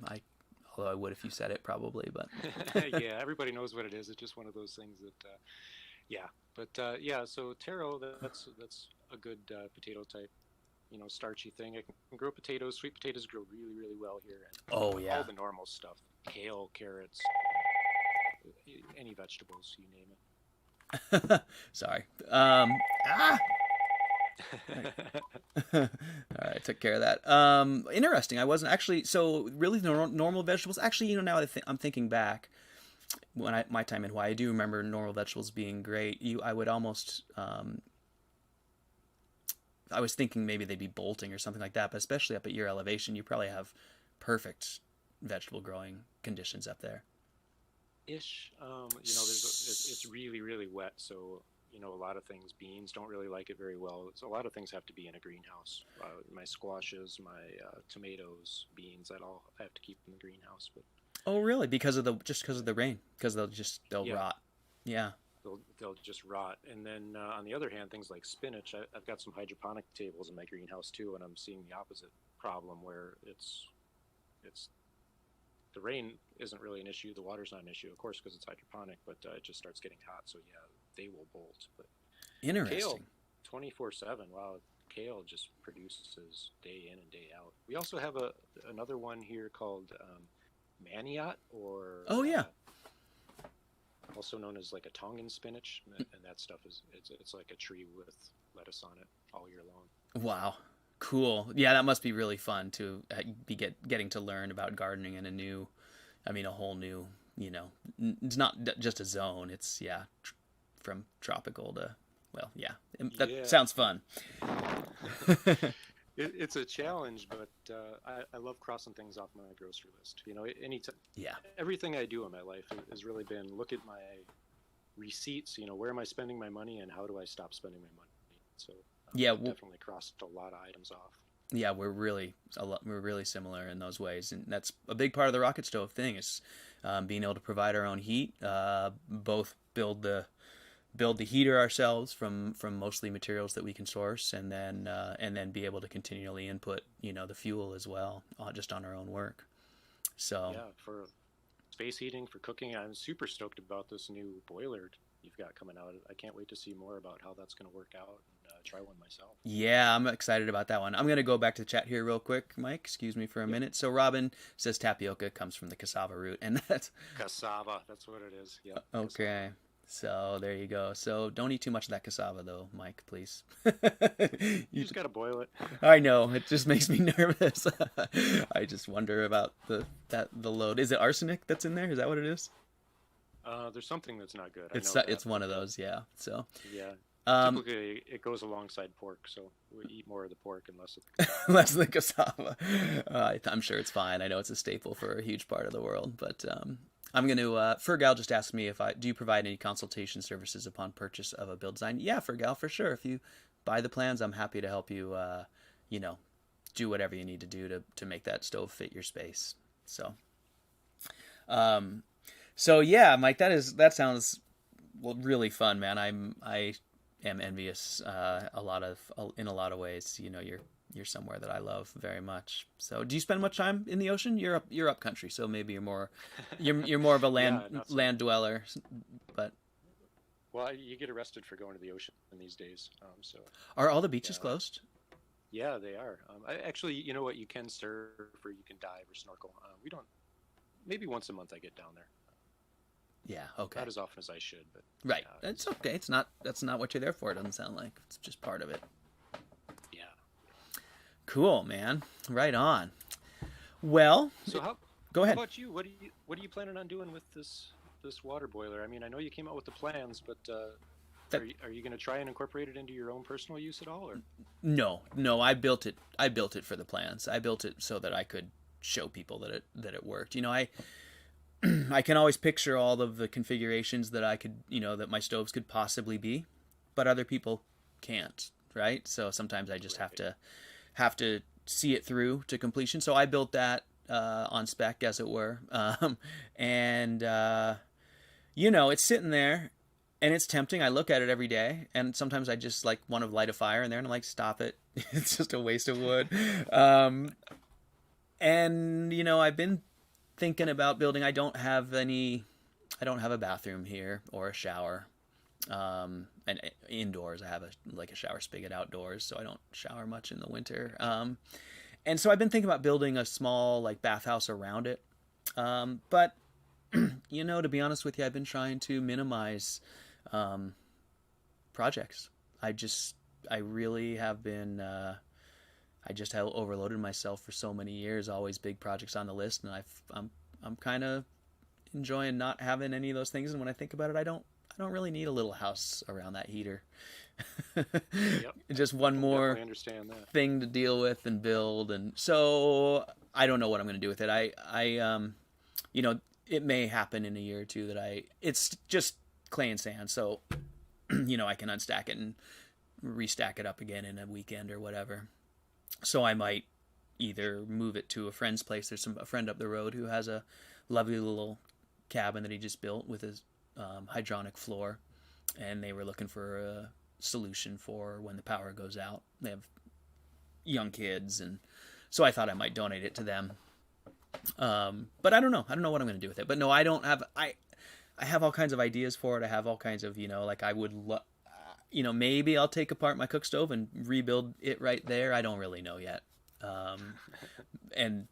Although I would if you said it, probably. But yeah, everybody knows what it is. It's just one of those things that, yeah. But yeah, so taro, that's a good potato type starchy thing. I can grow potatoes. Sweet potatoes grow really, really well here, and Oh all yeah. the normal stuff: kale, carrots, any vegetables, you name Sorry. Ah. All right, took care of that. Interesting. I wasn't actually so really normal vegetables. Actually, now that I'm thinking back, when my time in Hawaii, I do remember normal vegetables being great. I would almost I was thinking maybe they'd be bolting or something like that, but especially up at your elevation, you probably have perfect vegetable growing conditions up there. ish. It's really, really wet, so a lot of things. Beans don't really like it very well. So a lot of things have to be in a greenhouse. My squashes, my tomatoes, beans, that all I have to keep in the greenhouse. But Oh, really? Because of the rain? Because they'll yeah, rot. Yeah. they'll just rot. And then on the other hand, things like spinach, I've got some hydroponic tables in my greenhouse too, and I'm seeing the opposite problem where it's the rain isn't really an issue, the water's not an issue, of course, because it's hydroponic, but it just starts getting hot. So yeah, they will bolt. But kale, Interesting. 24/7. Wow, kale just produces day in and day out. We also have another one here called maniot, or Oh yeah. also known as like a Tongan spinach, and that stuff it's like a tree with lettuce on it all year long. Wow. Cool. Yeah, that must be really fun to getting to learn about gardening in a whole new, it's not just a zone. It's yeah, from tropical to, well, yeah, that Yeah, sounds fun. it's a challenge, but I love crossing things off my grocery list. Yeah. Everything I do in my life has really been look at my receipts. Where am I spending my money, and how do I stop spending my money? So Yeah. I've Well, definitely crossed a lot of items off. yeah, we're really similar in those ways, and that's a big part of the rocket stove thing is being able to provide our own heat. Both build the heater ourselves from mostly materials that we can source, and then be able to continually input the fuel as well, just on our own work. So Yeah, for space heating, for cooking, I'm super stoked about this new boiler you've got coming out. I can't wait to see more about how that's going to work out and try one myself. yeah, I'm excited about that one. I'm gonna go back to the chat here real quick, Mike. Excuse me for a Yep. minute. So Robin says tapioca comes from the cassava root, and that's Cassava, that's what it is. Yep, cassava. okay. So there you go. So don't eat too much of that cassava, though, Mike, please. You You just got to boil it. I know it just makes me nervous. I just wonder about the load. Is it arsenic that's in there? Is that what it is? There's something that's not good. I It's know that, it's one but of those, yeah. So yeah, um, typically it goes alongside pork, so we eat more of the pork and less of the cassava. less than cassava. I'm sure it's fine. I know it's a staple for a huge part of the world, but I'm going to. Fergal just asked me if I do you provide any consultation services upon purchase of a build design. Yeah, Fergal, for sure. If you buy the plans, I'm happy to help you. You know, do whatever you need to do to make that stove fit your space. So, um, so yeah, Mike, that sounds well really fun, man. I am envious in a lot of ways. You're somewhere that I love very much. So, do you spend much time in the ocean? You're up country, so maybe you're more of a Yeah, not so land much. dweller. But Well, you get arrested for going to the ocean these days. So are all the beaches yeah, closed? yeah, they are. Actually, you know what? You can surf or you can dive or snorkel. We don't. Maybe once a month I get down there. Yeah. Okay. Not as often as I should, but Right. yeah, It's okay. It's not. That's not what you're there for. It doesn't sound like. It's just part of it. yeah. Cool, man. Right on. Well, So go how ahead. about you? What are you planning on doing with this water boiler? I mean, I know you came out with the plans, but That are you going to try and incorporate it into your own personal use at all, or? no. I built it. I built it for the plans. I built it so that I could show people that it worked. I can always picture all of the configurations that I could, that my stoves could possibly be, but other people can't, right? So sometimes I just Right. have to see it through to completion. So I built that on spec, as it were, and it's sitting there, and it's tempting. I look at it every day, and sometimes I just like want to light a fire in there, and I'm like, stop it! It's just a waste of wood. Um, and I've been thinking about building. I don't have a bathroom here or a shower. And indoors, I have a shower spigot outdoors, so I don't shower much in the winter. And so I've been thinking about building a small like bathhouse around it. But to be honest with you, I've been trying to minimize projects. I really have been. I just have overloaded myself for so many years. Always big projects on the list, and I'm kind of enjoying not having any of those things. And when I think about it, I don't really need a little house around that heater. Yep. Just one more understand that. thing to deal with and build, and so I don't know what I'm going to do with it. It may happen in a year or two that it's just clay and sand, so I can unstack it and restack it up again in a weekend or whatever. So I might either move it to a friend's place. There's a friend up the road who has a lovely little cabin that he just built with his hydronic floor, and they were looking for a solution for when the power goes out. They have young kids, and so I thought I might donate it to them. But I don't know what I'm going to do with it. But no, I don't have. I have all kinds of ideas for it. I have all kinds of like I would maybe I'll take apart my cook stove and rebuild it right there. I don't really know yet. And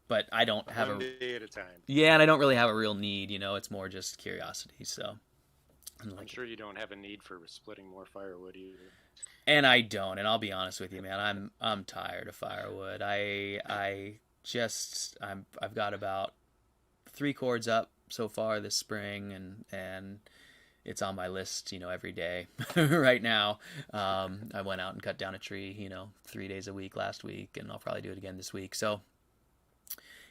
but I don't have one day at a time. Yeah, and I don't really have a real need. It's more just curiosity. So I'm sure you don't have a need for splitting more firewood either. And I don't. And I'll be honest with you, man. I'm tired of firewood. I've got about 3 cords up so far this spring, and it's on my list, every day right now. I went out and cut down a tree, 3 days a week last week, and I'll probably do it again this week. So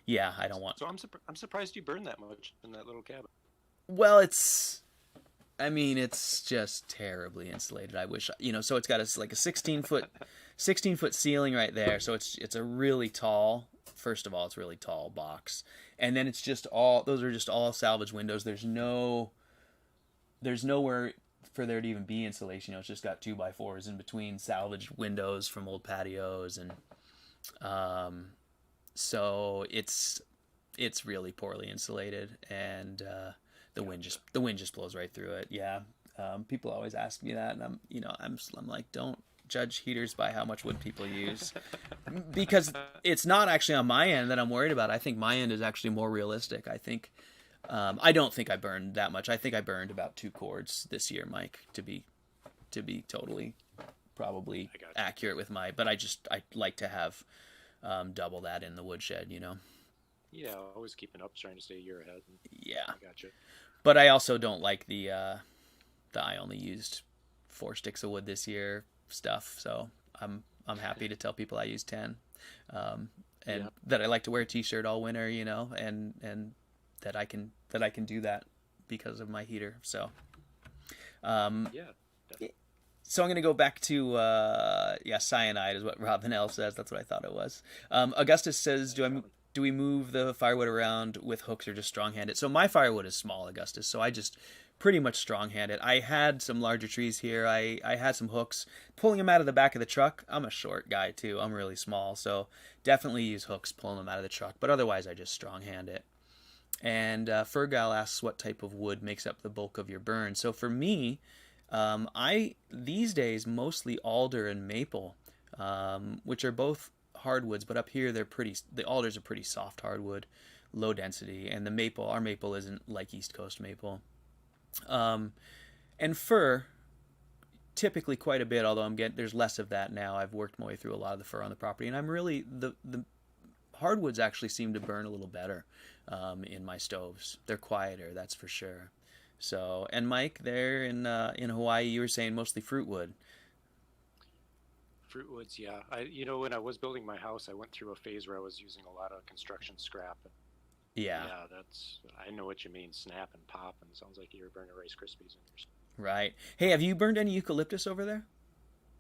yeah, I don't want. So I'm surprised you burned that much in that little cabin. Well, it's just terribly insulated. I wish, so it's got a 16-foot ceiling right there. So it's a really tall, first of all, it's a really tall box. And then those are just all salvage windows. There's nowhere for there to even be insulation. It's just got 2x4s in between salvage windows from old patios. And, so it's really poorly insulated, and, the wind just blows right through it. Yeah. People always ask me that, and I'm like, don't judge heaters by how much wood people use, because it's not actually on my end that I'm worried about. I think my end is actually more realistic. I think, I don't think I burned that much. I think I burned about 2 cords this year, Mike, to be totally probably accurate with but I like to have, double that in the woodshed, Yeah, always keeping up, trying to stay a year ahead. Yeah. I gotcha. But I also don't like the I only used 4 sticks of wood this year stuff. So I'm happy to tell people I used 10, and that I like to wear a t-shirt all winter, and that I can do that because of my heater. So, Definitely. So I'm going to go back to, cyanide is what Robin L says. That's what I thought it was. Augustus says, do we move the firewood around with hooks or just strong-hand it? So my firewood is small, Augustus, so I just pretty much strong-hand it. I had some larger trees here. I had some hooks. Pulling them out of the back of the truck, I'm a short guy too. I'm really small, so definitely use hooks pulling them out of the truck. But otherwise, I just strong-hand it. And Fergal asks what type of wood makes up the bulk of your burn. So for me, I these days mostly alder and maple, which are both hardwoods, but up here the alders are pretty soft hardwood, low density, and our maple isn't like East Coast maple. And fir, typically quite a bit, although there's less of that now. I've worked my way through a lot of the fir on the property, and I'm really the hardwoods actually seem to burn a little better in my stoves. They're quieter, that's for sure. So, and Mike, there in Hawaii, you were saying mostly fruit wood. Fruit woods, yeah. When I was building my house, I went through a phase where I was using a lot of construction scrap. Yeah. Yeah, I know what you mean. Snap and pop, and it sounds like you were burning Rice Krispies in yours. Right. Hey, have you burned any eucalyptus over there?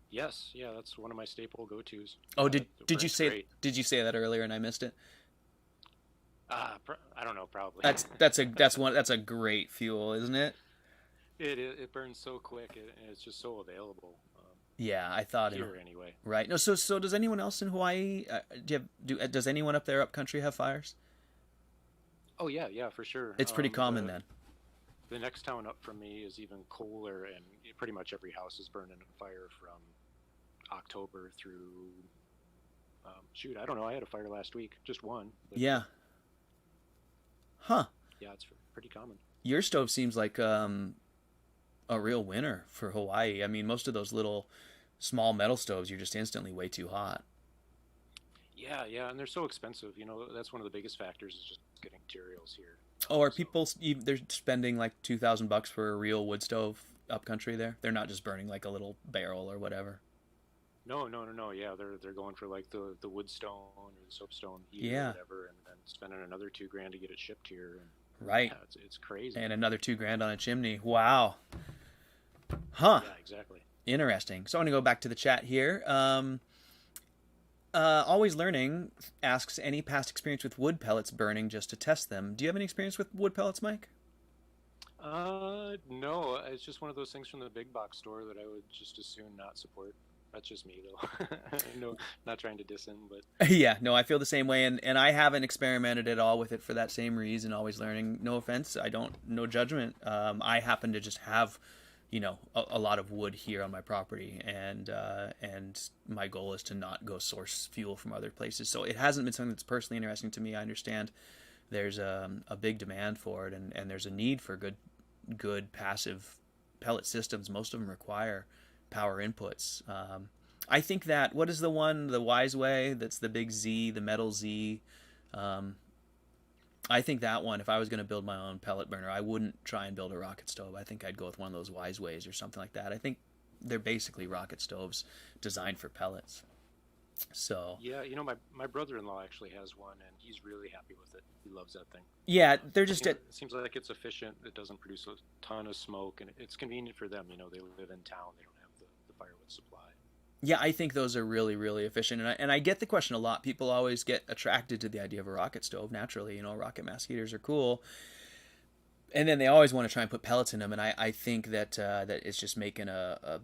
Yes, yeah, that's one of my staple go-tos. Oh, did you say that earlier and I missed it? I don't know, probably. That's a great fuel, isn't it? It burns so quick, and it's just so available. Yeah, I thought here anyway. Right. No, so does anyone else in Hawaii? Does anyone up there up country have fires? Oh yeah, for sure. It's pretty common then. the next town up from me is even colder, and pretty much every house is burning on fire from October through. Shoot, I don't know. I had a fire last week, just one. But Yeah. Huh. yeah, it's pretty common. Your stove seems like a real winner for Hawaii. I mean, most of those little small metal stoves, you're just instantly way too hot. Yeah, yeah, and they're so expensive. That's one of the biggest factors is just getting materials here. Oh, are So people they're spending like $2,000 for a real wood stove up country there? They're not just burning like a little barrel or whatever. no, no, no, no. Yeah, they're going for like the wood stone or the soapstone heater or Yeah, whatever, and then spending another 2 grand to get it shipped here. And right. yeah, it's crazy. And another 2 grand on a chimney. Wow. Huh. Yeah, exactly. Interesting. So I'm gonna go back to the chat here. Always Learning asks any past experience with wood pellets burning just to test them. Do you have any experience with wood pellets, Mike? No, it's just one of those things from the big box store that I would just as soon not support. That's just me though. No, not trying to diss him, but Yeah, no, I feel the same way, and I haven't experimented at all with it for that same reason. Always Learning. No offense, I don't, no judgment. I happen to just have, a lot of wood here on my property, and my goal is to not go source fuel from other places. So it hasn't been something that's personally interesting to me. I understand there's a big demand for it, and there's a need for good passive pellet systems. Most of them require power inputs. I think that, what is the one, the Wise Way, that's the big Z, the metal Z. I think that one, if I was going to build my own pellet burner, I wouldn't try and build a rocket stove. I think I'd go with one of those Wise Ways or something like that. I think they're basically rocket stoves designed for pellets. So yeah, my brother-in-law actually has one, and he's really happy with it. He loves that thing. yeah, they're It just seems, it seems like it's efficient. It doesn't produce a ton of smoke, and it's convenient for them. They live in town. They don't have the firewood supply. yeah, I think those are really, really efficient. And I get the question a lot. People always get attracted to the idea of a rocket stove naturally. Rocket mass heaters are cool. And then they always want to try and put pellets in them. And I think that it's just making a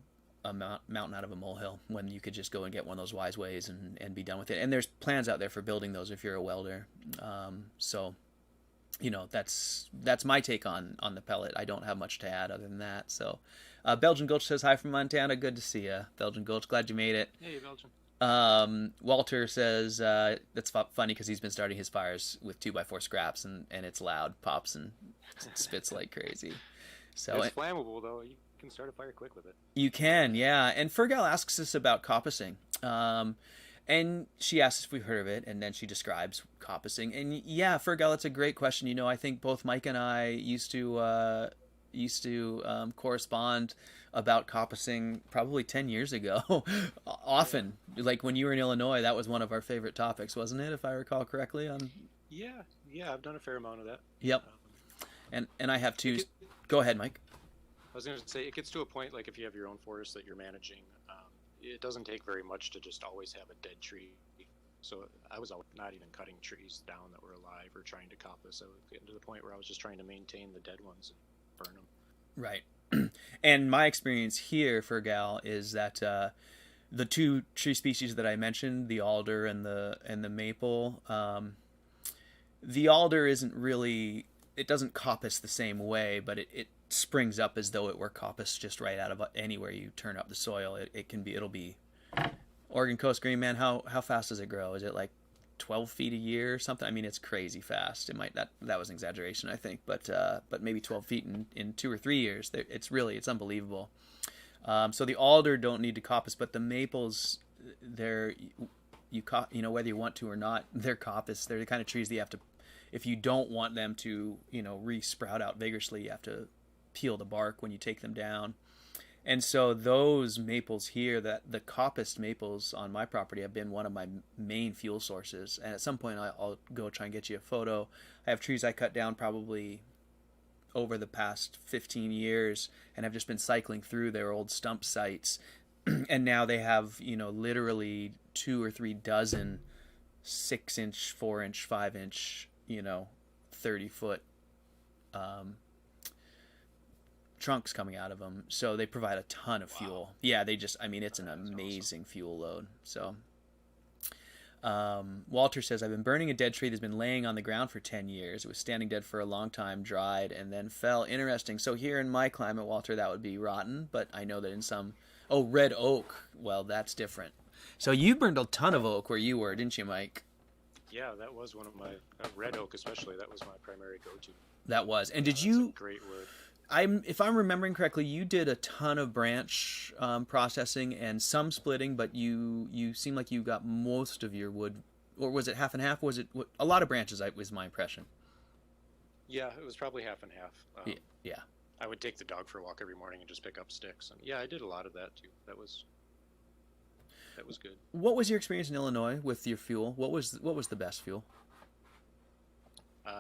mountain out of a molehill when you could just go and get one of those Wise Ways and be done with it. And there's plans out there for building those if you're a welder. So that's my take on the pellet. I don't have much to add other than that. So Belgian Gulch says hi from Montana. Good to see you, Belgian Gulch. Glad you made it. Hey, Belgian. Walter says that's funny because he's been starting his fires with 2x4 scraps, and it's loud, pops and spits like crazy. So It's flammable though. You can start a fire quick with it. you can, yeah. And Fergal asks us about coppicing. And she asks if we've heard of it, and then she describes coppicing. And yeah, Fergal, it's a great question. I think both Mike and I used to correspond about coppicing probably 10 years ago. Often, like when you were in Illinois, that was one of our favorite topics, wasn't it? If I recall correctly. Yeah, yeah, I've done a fair amount of that. Yep. And I have two. Go ahead, Mike. I was going to say, it gets to a point, like if you have your own forest that you're managing, it doesn't take very much to just always have a dead tree. So I was not even cutting trees down that were alive or trying to coppice. I was getting to the point where I was just trying to maintain the dead ones and burn them. Right. And my experience here for Gal is that the two tree species that I mentioned, the alder and the maple, the alder isn't really, it doesn't coppice the same way, but it springs up as though it were coppice just right out of anywhere you turn up the soil. It'll be Oregon Coast Green Man. How fast does it grow? Is it like 12 feet a year or something? I mean, it's crazy fast. It might, that was an exaggeration, I think, but maybe 12 feet in 2 or 3 years. It's unbelievable. So the alder don't need to coppice, but the maples, whether you want to or not, they're coppice. They're the kind of trees that you have to, if you don't want them to, re-sprout out vigorously, you have to peel the bark when you take them down. And so those maples here, the coppiced maples on my property, have been one of my main fuel sources. And at some point, I'll go try and get you a photo. I have trees I cut down probably over the past 15 years, and I've just been cycling through their old stump sites. And now they have, literally 2 or 3 dozen 6-inch, 4-inch, 5-inch, 30-foot trunks coming out of them. So they provide a ton of fuel. Yeah, it's an amazing fuel load. So Walter says, I've been burning a dead tree that's been laying on the ground for 10 years. It was standing dead for a long time, dried, and then fell. Interesting. So here in my climate, Walter, that would be rotten, but I know that in some... Oh, red oak. Well, that's different. So you burned a ton of oak where you were, didn't you, Mike? Yeah, that was one of my red oak, especially. That was my primary go-to. That was. And did That's you... a great wood. If I'm remembering correctly, you did a ton of branch processing and some splitting, but you seem like you got most of your wood, or was it half and half? Was it a lot of branches? Was my impression. Yeah, it was probably half and half. Yeah. I would take the dog for a walk every morning and just pick up sticks, and yeah, I did a lot of that too. That was good. What was your experience in Illinois with your fuel? What was the best fuel?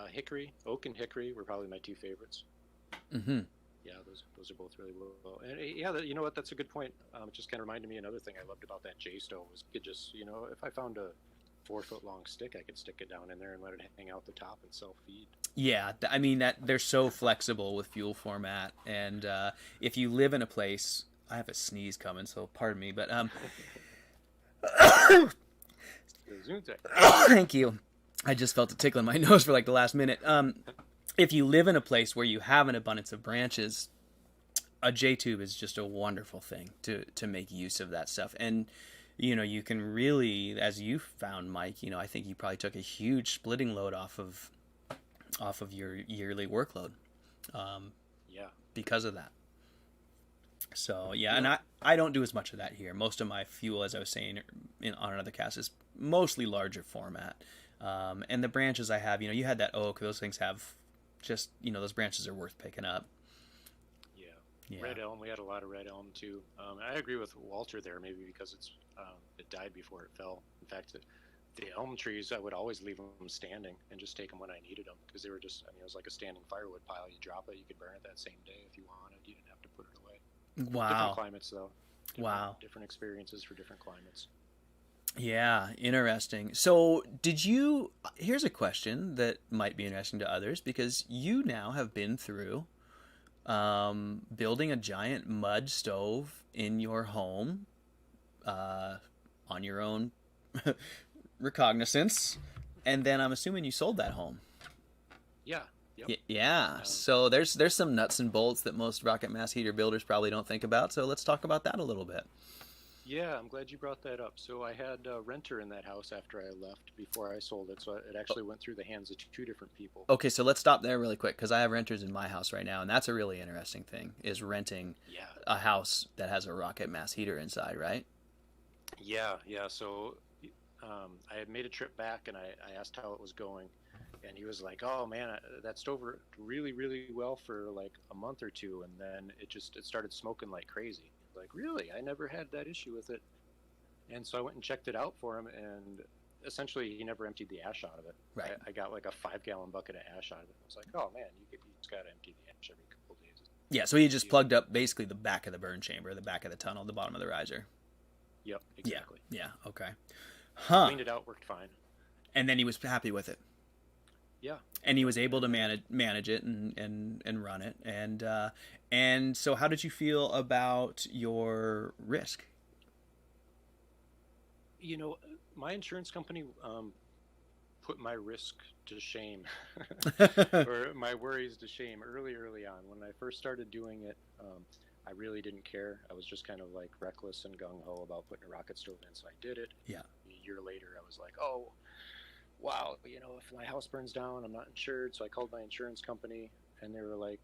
Hickory, oak, and hickory were probably my two favorites. Mm-hmm. Yeah, those are both really well. And yeah, you know what? That's a good point. It just kind of reminded me another thing I loved about that J stove was you could just, if I found a 4-foot long stick, I could stick it down in there and let it hang out the top and self feed. Yeah, I mean that they're so flexible with fuel format, and if you live in a place, I have a sneeze coming, so pardon me, but thank you. I just felt it tickle in my nose for like the last minute. If you live in a place where you have an abundance of branches, a J-tube is just a wonderful thing to make use of that stuff. And, you can really, as you found, Mike, I think you probably took a huge splitting load off of your yearly workload yeah, because of that. So, yeah, and I don't do as much of that here. Most of my fuel, as I was saying on another cast, is mostly larger format. And the branches I have, you had that oak, those things have just, those branches are worth picking up. Yeah. Red elm, we had a lot of red elm too. I agree with Walter there, maybe because it died before it fell. In fact, the elm trees, I would always leave them standing and just take them when I needed them, because they were just, it was like a standing firewood pile. You drop it, you could burn it that same day if you wanted. You didn't have to put it away. Wow. Different climates though. Different experiences for different climates. Yeah, interesting. So here's a question that might be interesting to others, because you now have been through building a giant mud stove in your home on your own recognizance, and then I'm assuming you sold that home. Yeah. Yep. Yeah. So there's some nuts and bolts that most rocket mass heater builders probably don't think about. So let's talk about that a little bit. Yeah, I'm glad you brought that up. So I had a renter in that house after I left, before I sold it. So it actually went through the hands of two different people. Okay, so let's stop there really quick, because I have renters in my house right now, and that's a really interesting thing, is renting a house that has a rocket mass heater inside, right? Yeah. So I had made a trip back, and I asked how it was going. And he was like, oh, man, that stove worked really, really well for like a month or two, and then it started smoking like crazy. Like, really? I never had that issue with it. And so I went and checked it out for him, and essentially he never emptied the ash out of it. Right. I got like a 5-gallon bucket of ash out of it. I was like, oh man, you just got to empty the ash every couple of days. Yeah, so he just plugged up basically the back of the burn chamber, the back of the tunnel, the bottom of the riser. Yep, exactly. Yeah, okay. Huh. Cleaned it out, worked fine. And then he was happy with it. Yeah. And he was able to manage it and run it. And so how did you feel about your risk? My insurance company put my risk to shame, or my worries to shame early on. When I first started doing it, I really didn't care. I was just kind of like reckless and gung-ho about putting a rocket stove in, so I did it. Yeah. A year later, I was like, oh, wow, if my house burns down, I'm not insured. So I called my insurance company, and they were like,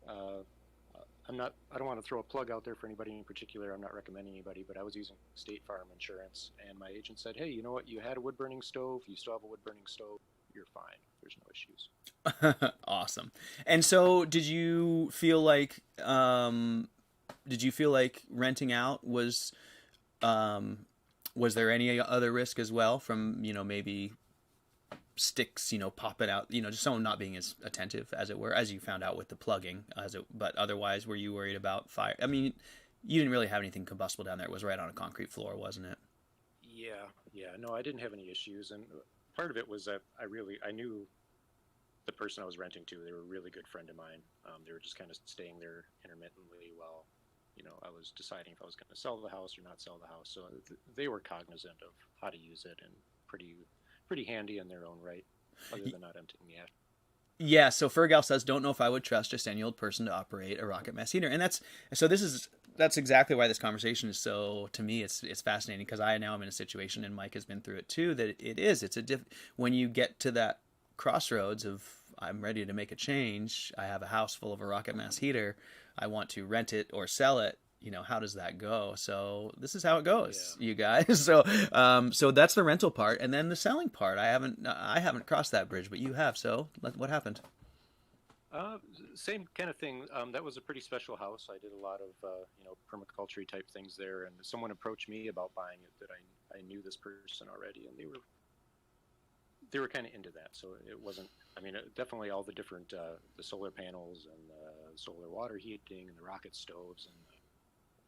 I don't want to throw a plug out there for anybody in particular. I'm not recommending anybody, but I was using State Farm insurance, and my agent said, hey, you know what? You had a wood burning stove. You still have a wood burning stove. You're fine. There's no issues. Awesome. And so did you feel like renting out was there any other risk as well from, maybe sticks, popping out, just someone not being as attentive, as it were, as you found out with the plugging, but otherwise, were you worried about fire? I mean, you didn't really have anything combustible down there. It was right on a concrete floor, wasn't it? Yeah. No, I didn't have any issues. And part of it was that I knew the person I was renting to. They were a really good friend of mine. They were just kind of staying there intermittently while, I was deciding if I was going to sell the house or not sell the house. So they were cognizant of how to use it and pretty handy in their own right, other than not emptying the ash. Yeah, so Fergal says, don't know if I would trust just any old person to operate a rocket mass heater. And that's exactly why this conversation is so, to me, it's fascinating, because I now am in a situation, and Mike has been through it too, that when you get to that crossroads of, I'm ready to make a change, I have a house full of a rocket mass heater, I want to rent it or sell it, how does that go? So this is how it goes, you guys. So that's the rental part, and then the selling part. I haven't crossed that bridge, but you have. So what happened? Same kind of thing. That was a pretty special house. I did a lot of permaculture type things there, and someone approached me about buying it that I knew this person already, and they were kind of into that. So it wasn't. I mean, definitely all the different the solar panels and the solar water heating and the rocket stoves and the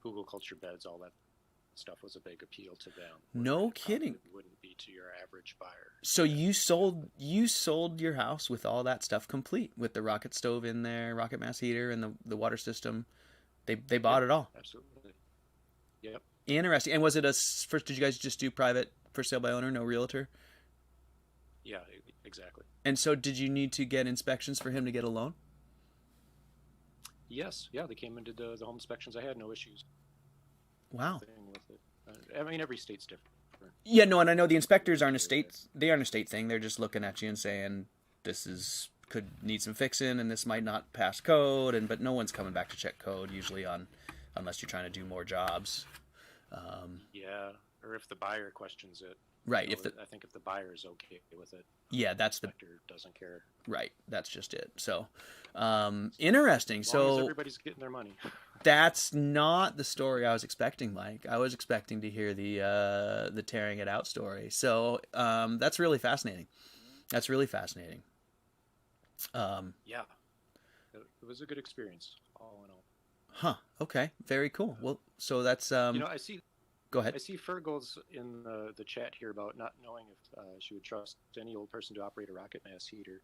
hugelkultur beds, all that stuff was a big appeal to them. No kidding. Wouldn't be to your average buyer. So you sold your house with all that stuff complete, with the rocket stove in there, rocket mass heater, and the water system. They bought it all. Absolutely. Yep. Interesting. And was it first? Did you guys just do private for sale by owner, no realtor? Yeah, exactly. And so, did you need to get inspections for him to get a loan? Yes. Yeah, they came and did the home inspections. I had no issues. Wow. With it. I mean, every state's different. Yeah, no, and I know the inspectors aren't a state. They aren't a state thing. They're just looking at you and saying, this could need some fixing, and this might not pass code. But no one's coming back to check code usually unless you're trying to do more jobs. Yeah, or if the buyer questions it. Right. I think if the buyer is okay with it. Yeah, that's the inspector doesn't care. Right. That's just it. So, interesting. As long as everybody's getting their money. That's not the story I was expecting, Mike. I was expecting to hear the tearing it out story. So that's really fascinating. That's really fascinating. Yeah, it was a good experience, all in all. Huh. Okay. Very cool. Well, so that's I see. Go ahead. I see Fergal's in the chat here about not knowing if she would trust any old person to operate a rocket mass heater.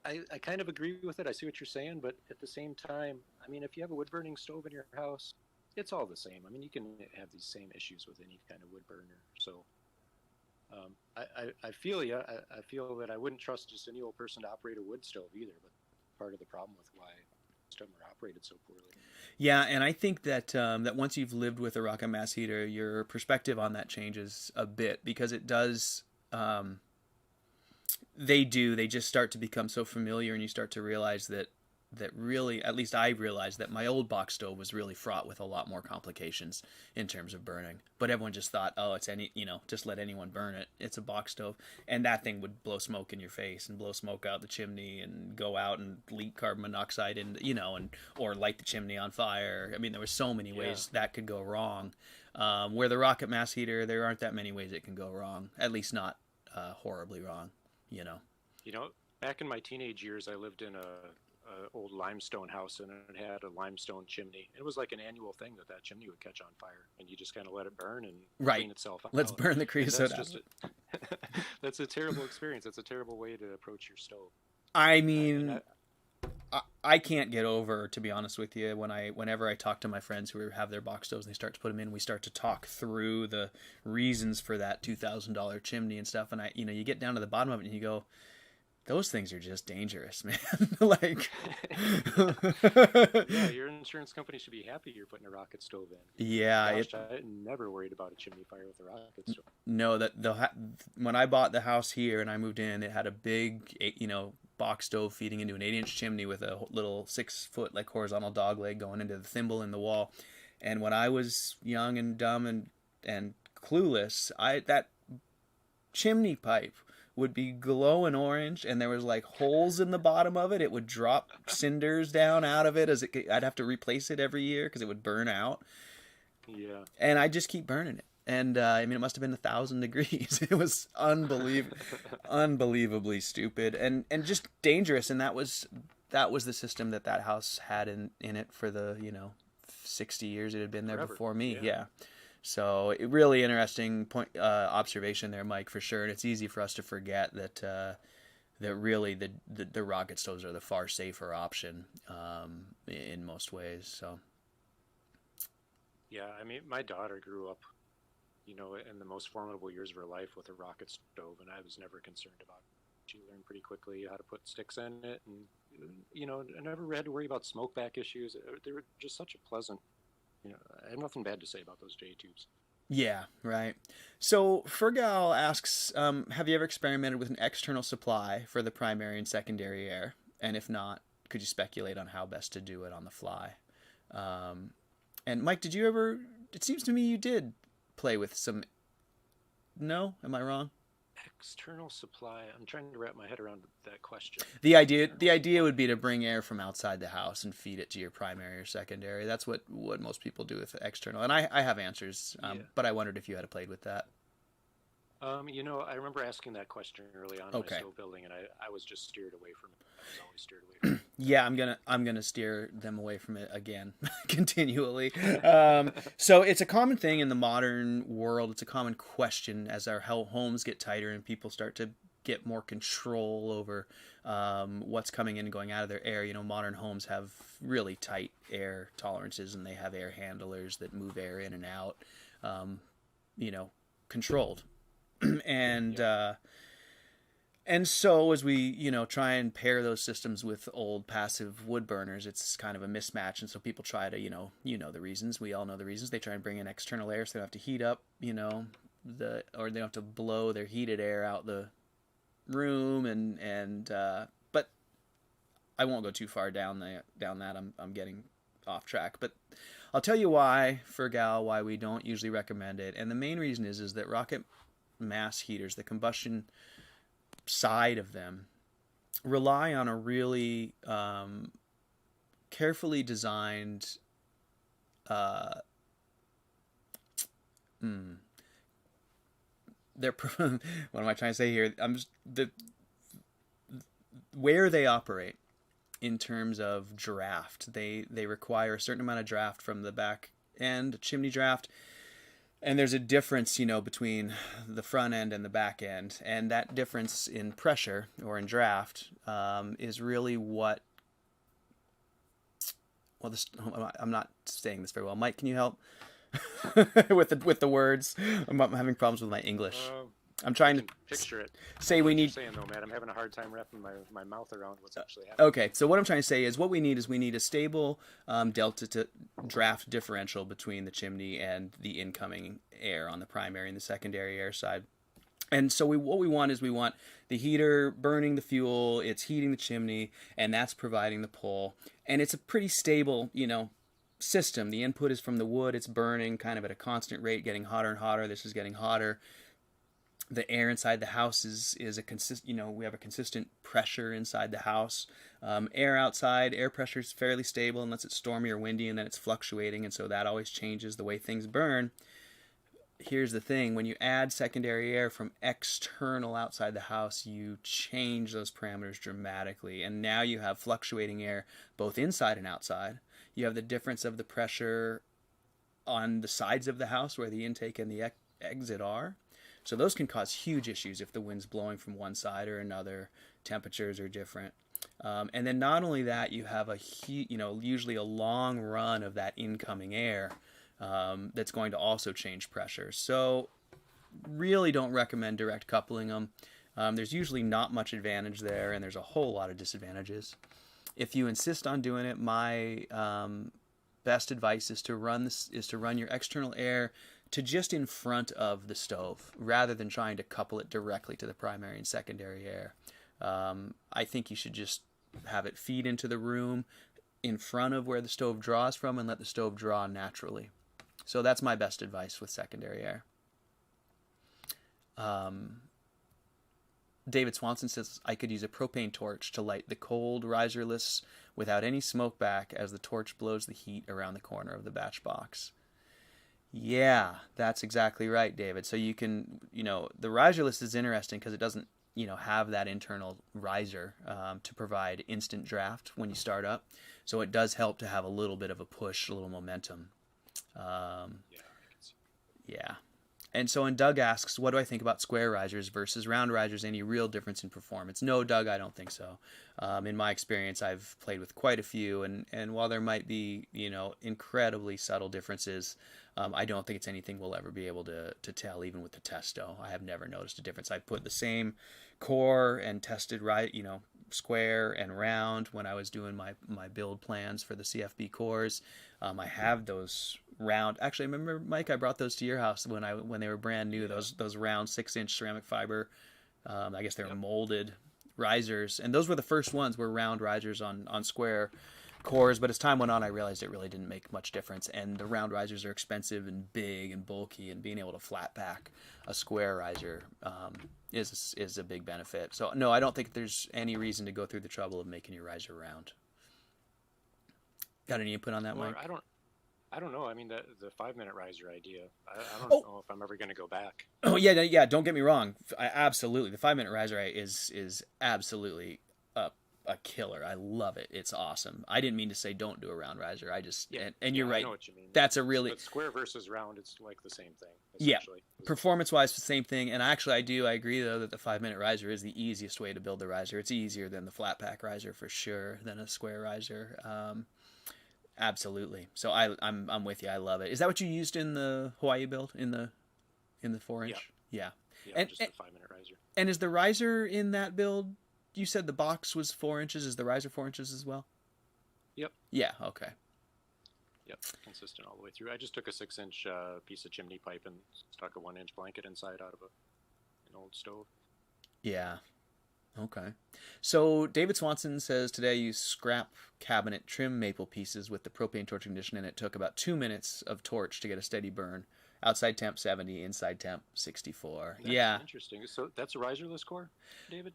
I kind of agree with it. I see what you're saying, but at the same time, I mean, if you have a wood-burning stove in your house, it's all the same. I mean, you can have these same issues with any kind of wood burner. So I feel you. I feel that I wouldn't trust just any old person to operate a wood stove either, but part of the problem with why most of them are operated so poorly. Yeah, and I think that that once you've lived with a rocket mass heater, your perspective on that changes a bit, because it does. They just start to become so familiar, and you start to realize that really, at least I realized that my old box stove was really fraught with a lot more complications in terms of burning. But everyone just thought, oh, it's just let anyone burn it. It's a box stove. And that thing would blow smoke in your face and blow smoke out the chimney and go out and leak carbon monoxide or light the chimney on fire. I mean, there were so many ways that could go wrong. Where the rocket mass heater, there aren't that many ways it can go wrong. At least not horribly wrong, Back in my teenage years, I lived in a old limestone house, and it had a limestone chimney. It was like an annual thing that chimney would catch on fire, and you just kind of let it burn and clean itself out. Let's burn the creosote out. That's a terrible experience. That's a terrible way to approach your stove. I mean, I can't get over, to be honest with you, whenever I talk to my friends who have their box stoves and they start to put them in, we start to talk through the reasons for that $2,000 chimney and stuff, and you get down to the bottom of it and you go, those things are just dangerous, man. Like, yeah, your insurance company should be happy you're putting a rocket stove in. Yeah, I never worried about a chimney fire with a rocket stove. No, when I bought the house here and I moved in, it had a big, box stove feeding into an 8-inch chimney with a little 6-foot horizontal dog leg going into the thimble in the wall. And when I was young and dumb and clueless, that chimney pipe would be glowing orange, and there was holes in the bottom of it. It would drop cinders down out of it I'd have to replace it every year because it would burn out. Yeah. And I'd just keep burning it. And it must have been 1,000 degrees. It was unbelievably stupid and just dangerous. And that was the system that house had in it for the 60 years it had been there before me. Yeah. So really interesting observation there, Mike, for sure. And it's easy for us to forget that really the rocket stoves are the far safer option in most ways. So. Yeah, I mean, my daughter grew up in the most formidable years of her life with a rocket stove, and I was never concerned about it. She learned pretty quickly how to put sticks in it, and I never had to worry about smoke back issues. They were just such a pleasant. I have nothing bad to say about those J tubes. Yeah, right. So Fergal asks, have you ever experimented with an external supply for the primary and secondary air? And if not, could you speculate on how best to do it on the fly? Um, and Mike, did you ever? It seems to me you did play with some. No, am I wrong? External supply. I'm trying to wrap my head around that question. The idea would be to bring air from outside the house and feed it to your primary or secondary. That's what most people do with external. And I have answers, Yeah. but I wondered if you had played with that. I remember asking that question early on in Okay. my stove building, and I was just steered away from it. I was always steered away from it. Yeah, I'm gonna steer them away from it again, continually. So it's a common thing in the modern world. It's a common question as our homes get tighter and people start to get more control over what's coming in and going out of their air. Modern homes have really tight air tolerances, and they have air handlers that move air in and out, controlled. and Yeah. and so as we try and pair those systems with old passive wood burners, it's kind of a mismatch. And so people try to the reasons, we all know the reasons, they try and bring in external air so they don't have to heat up or they don't have to blow their heated air out the room. And but I won't go too far down that. I'm getting off track, but I'll tell you why we don't usually recommend it. And the main reason is that rocket mass heaters, the combustion side of them, rely on a really carefully designed they're what am I trying to say here? Where they operate in terms of draft. They require a certain amount of draft from the back end, chimney draft. And there's a difference, between the front end and the back end. And that difference in pressure or in draft is really what. Well, I'm not saying this very well. Mike, can you help with the words? I'm having problems with my English. I'm trying to picture it. Say we need. Saying though, Matt, I'm having a hard time wrapping my mouth around what's actually happening. Okay, so what I'm trying to say is what we need a stable delta to draft differential between the chimney and the incoming air on the primary and the secondary air side. And so what we want the heater burning the fuel, it's heating the chimney, and that's providing the pull. And it's a pretty stable, system. The input is from the wood, it's burning kind of at a constant rate, getting hotter and hotter. This is getting hotter. The air inside the house is a consistent, we have a consistent pressure inside the house. Air outside, air pressure is fairly stable unless it's stormy or windy, and then it's fluctuating, and so that always changes the way things burn. Here's the thing, when you add secondary air from external outside the house, you change those parameters dramatically, and now you have fluctuating air both inside and outside. You have the difference of the pressure on the sides of the house where the intake and the exit are. So those can cause huge issues if the wind's blowing from one side or another. Temperatures are different. And then not only that, you have usually a long run of that incoming air that's going to also change pressure. So really don't recommend direct coupling them. There's usually not much advantage there, and there's a whole lot of disadvantages. If you insist on doing it, my best advice is to run your external air to just in front of the stove rather than trying to couple it directly to the primary and secondary air. I think you should just have it feed into the room in front of where the stove draws from and let the stove draw naturally. So that's my best advice with secondary air. David Swanson says, I could use a propane torch to light the cold riserless without any smoke back as the torch blows the heat around the corner of the batch box. Yeah, that's exactly right, David. So you can, the riserless is interesting because it doesn't, have that internal riser to provide instant draft when you start up. So it does help to have a little bit of a push, a little momentum. Yeah, I can see. Yeah. And so, and Doug asks, what do I think about square risers versus round risers? Any real difference in performance? No, Doug, I don't think so. In my experience, I've played with quite a few, and while there might be, incredibly subtle differences, I don't think it's anything we'll ever be able to tell, even with the testo. I have never noticed a difference. I put the same core and tested square and round when I was doing my build plans for the CFB cores. I have those round. Actually, I remember, Mike, I brought those to your house when they were brand new. Yeah. Those round 6-inch ceramic fiber. I guess they were Yep. molded risers, and those were the first ones. Were round risers on square cores. But as time went on, I realized it really didn't make much difference. And the round risers are expensive and big and bulky, and being able to flat pack a square riser is a big benefit. So no, I don't think there's any reason to go through the trouble of making your riser round. Got any input on that, Well, Mike? I don't know. I mean, the 5-minute riser idea. I don't Oh, know if I'm ever going to go back. oh yeah. Don't get me wrong. Absolutely, the 5-minute riser is absolutely a killer. I love it. It's awesome. I didn't mean to say don't do a round riser. I just Yeah, and you're right. I know what you mean. That's a really But square versus round, it's like the same thing. Yeah. Essentially. Performance wise, the same thing. And actually, I agree though that the 5-minute riser is the easiest way to build the riser. It's easier than the flat pack riser for sure than a square riser. Absolutely. So I'm with you. I love it. Is that what you used in the Hawaii build in the 4-inch? Yeah. Yeah, just the 5-minute riser. And is the riser in that build? You said the box was 4 inches. Is the riser 4 inches as well? Yep. Yeah. Okay. Yep, consistent all the way through. I just took a 6-inch piece of chimney pipe and stuck a 1-inch blanket inside out of an old stove. Yeah. Okay. So David Swanson says today you scrap cabinet trim maple pieces with the propane torch ignition, and it took about 2 minutes of torch to get a steady burn. Outside temp 70, inside temp 64. That's Yeah. interesting. So that's a riserless core, David?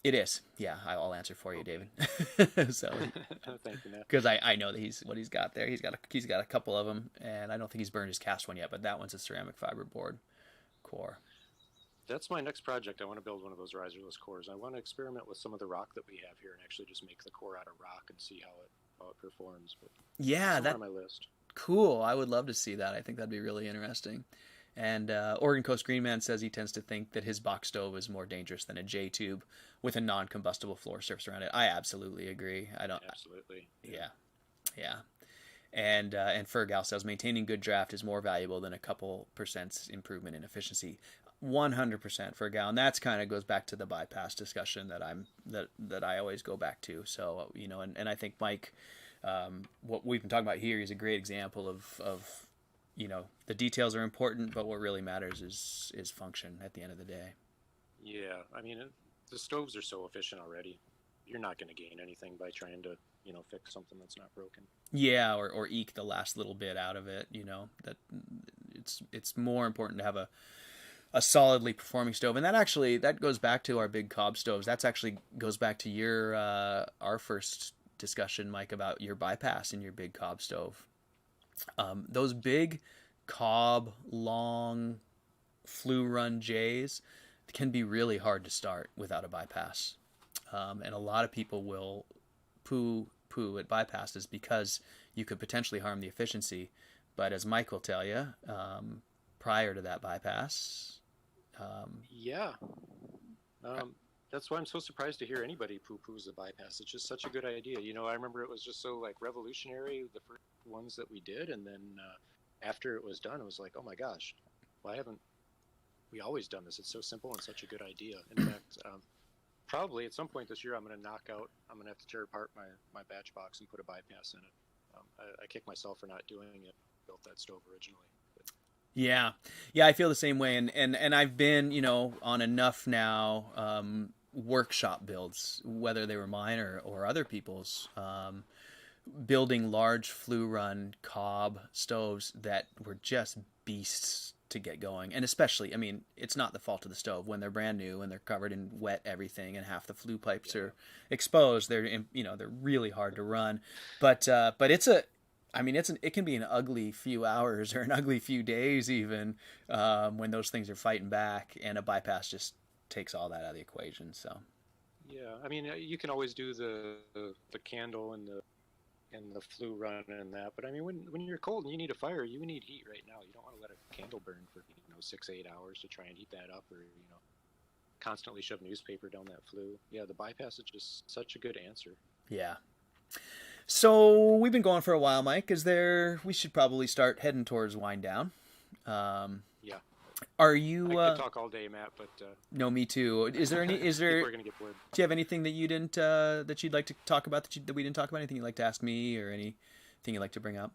It is. Yeah, I'll answer for you, Okay. David. So, Thank you, Matt. because I know that he's got there. He's got a couple of them, and I don't think he's burned his cast one yet. But that one's a ceramic fiberboard core. That's my next project. I want to build one of those riserless cores. I want to experiment with some of the rock that we have here and actually just make the core out of rock and see how it performs. But Yeah, that's that on my list. cool. I would love to see that. I think that'd be really interesting. And Oregon Coast Greenman says he tends to think that his box stove is more dangerous than a J tube with a non-combustible floor surface around it. I absolutely agree. I don't. Absolutely. Yeah. And Fergal says maintaining good draft is more valuable than a couple percent improvement in efficiency. 100% Fergal, and that's kind of goes back to the bypass discussion that I always go back to. So and I think Mike, what we've been talking about here is a great example of the details are important, but what really matters is function at the end of the day. Yeah, I mean, the stoves are so efficient already. You're not going to gain anything by trying to, fix something that's not broken. Yeah, or eke the last little bit out of it. That it's more important to have a solidly performing stove, and that goes back to our big cob stoves. That's actually goes back to your our first discussion, Mike, about your bypass in your big cob stove. Those big cob long flue run J's can be really hard to start without a bypass, and a lot of people will poo at bypasses because you could potentially harm the efficiency. But as Mike will tell you, prior to that bypass, Yeah. That's why I'm so surprised to hear anybody poo-poos the bypass. It's just such a good idea. I remember it was just so revolutionary, the first ones that we did, and then after it was done, it was like, oh my gosh, why haven't we always done this? It's so simple and such a good idea. In fact, probably at some point this year, I'm going to have to tear apart my batch box and put a bypass in it. I kick myself for not doing it. Built that stove originally. Yeah, I feel the same way, and I've been on enough now workshop builds, whether they were mine or other people's, building large flue run cob stoves that were just beasts to get going. And especially, I mean, it's not the fault of the stove when they're brand new and they're covered in wet everything and half the flue pipes are exposed. They're they're really hard to run, but it can be an ugly few hours or an ugly few days even when those things are fighting back, and a bypass just takes all that out of the equation. So yeah, I mean, you can always do the candle and and the flue run and that. But I mean, when you're cold and you need a fire, you need heat right now. You don't want to let a candle burn for 6 8 hours to try and heat that up, or constantly shove newspaper down that flue. Yeah, the bypass is just such a good answer. Yeah. So we've been going for a while, Mike. We should probably start heading towards wind down. Yeah. Are you? I could talk all day, Matt, but no, me too. Is there any? Is I think there? we're gonna get bored. Do you have anything that you didn't that you'd like to talk about that we didn't talk about? Anything you'd like to ask me, or anything you'd like to bring up?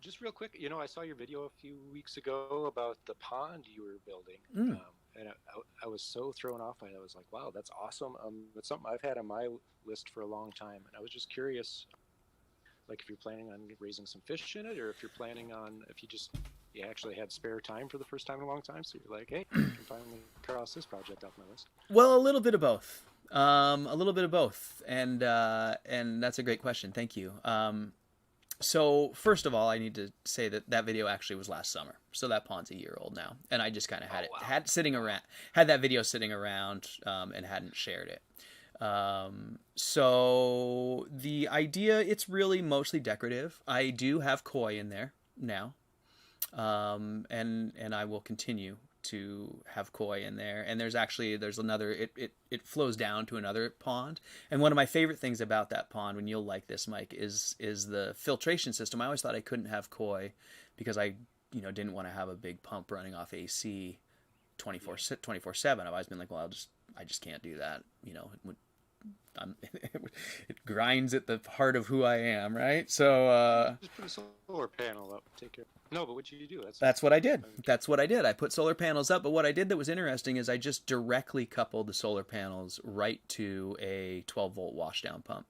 Just real quick, I saw your video a few weeks ago about the pond you were building, and I was so thrown off by it. I was like, wow, that's awesome. It's something I've had on my list for a long time, and I was just curious, like if you're planning on raising some fish in it, or if you're planning on, if you actually had spare time for the first time in a long time, so you're like, hey, I can finally cross this project off my list. Well, a little bit of both. And that's a great question. Thank you. So first of all, I need to say that video actually was last summer. So that pond's a year old now, and I just kind of had that video sitting around, and hadn't shared it. So the idea, it's really mostly decorative. I do have koi in there now, and I will continue to have koi in there. And there's another, it flows down to another pond. And one of my favorite things about that pond, and you'll like this, Mike, is the filtration system. I always thought I couldn't have koi because I didn't want to have a big pump running off AC 24/7. I've always been like, well, I just can't do that. It grinds at the heart of who I am, right? So just put a solar panel up. Take care. No, but what you do? That's what I did. That's what I did. I put solar panels up, but what I did that was interesting is I just directly coupled the solar panels right to a 12-volt washdown pump.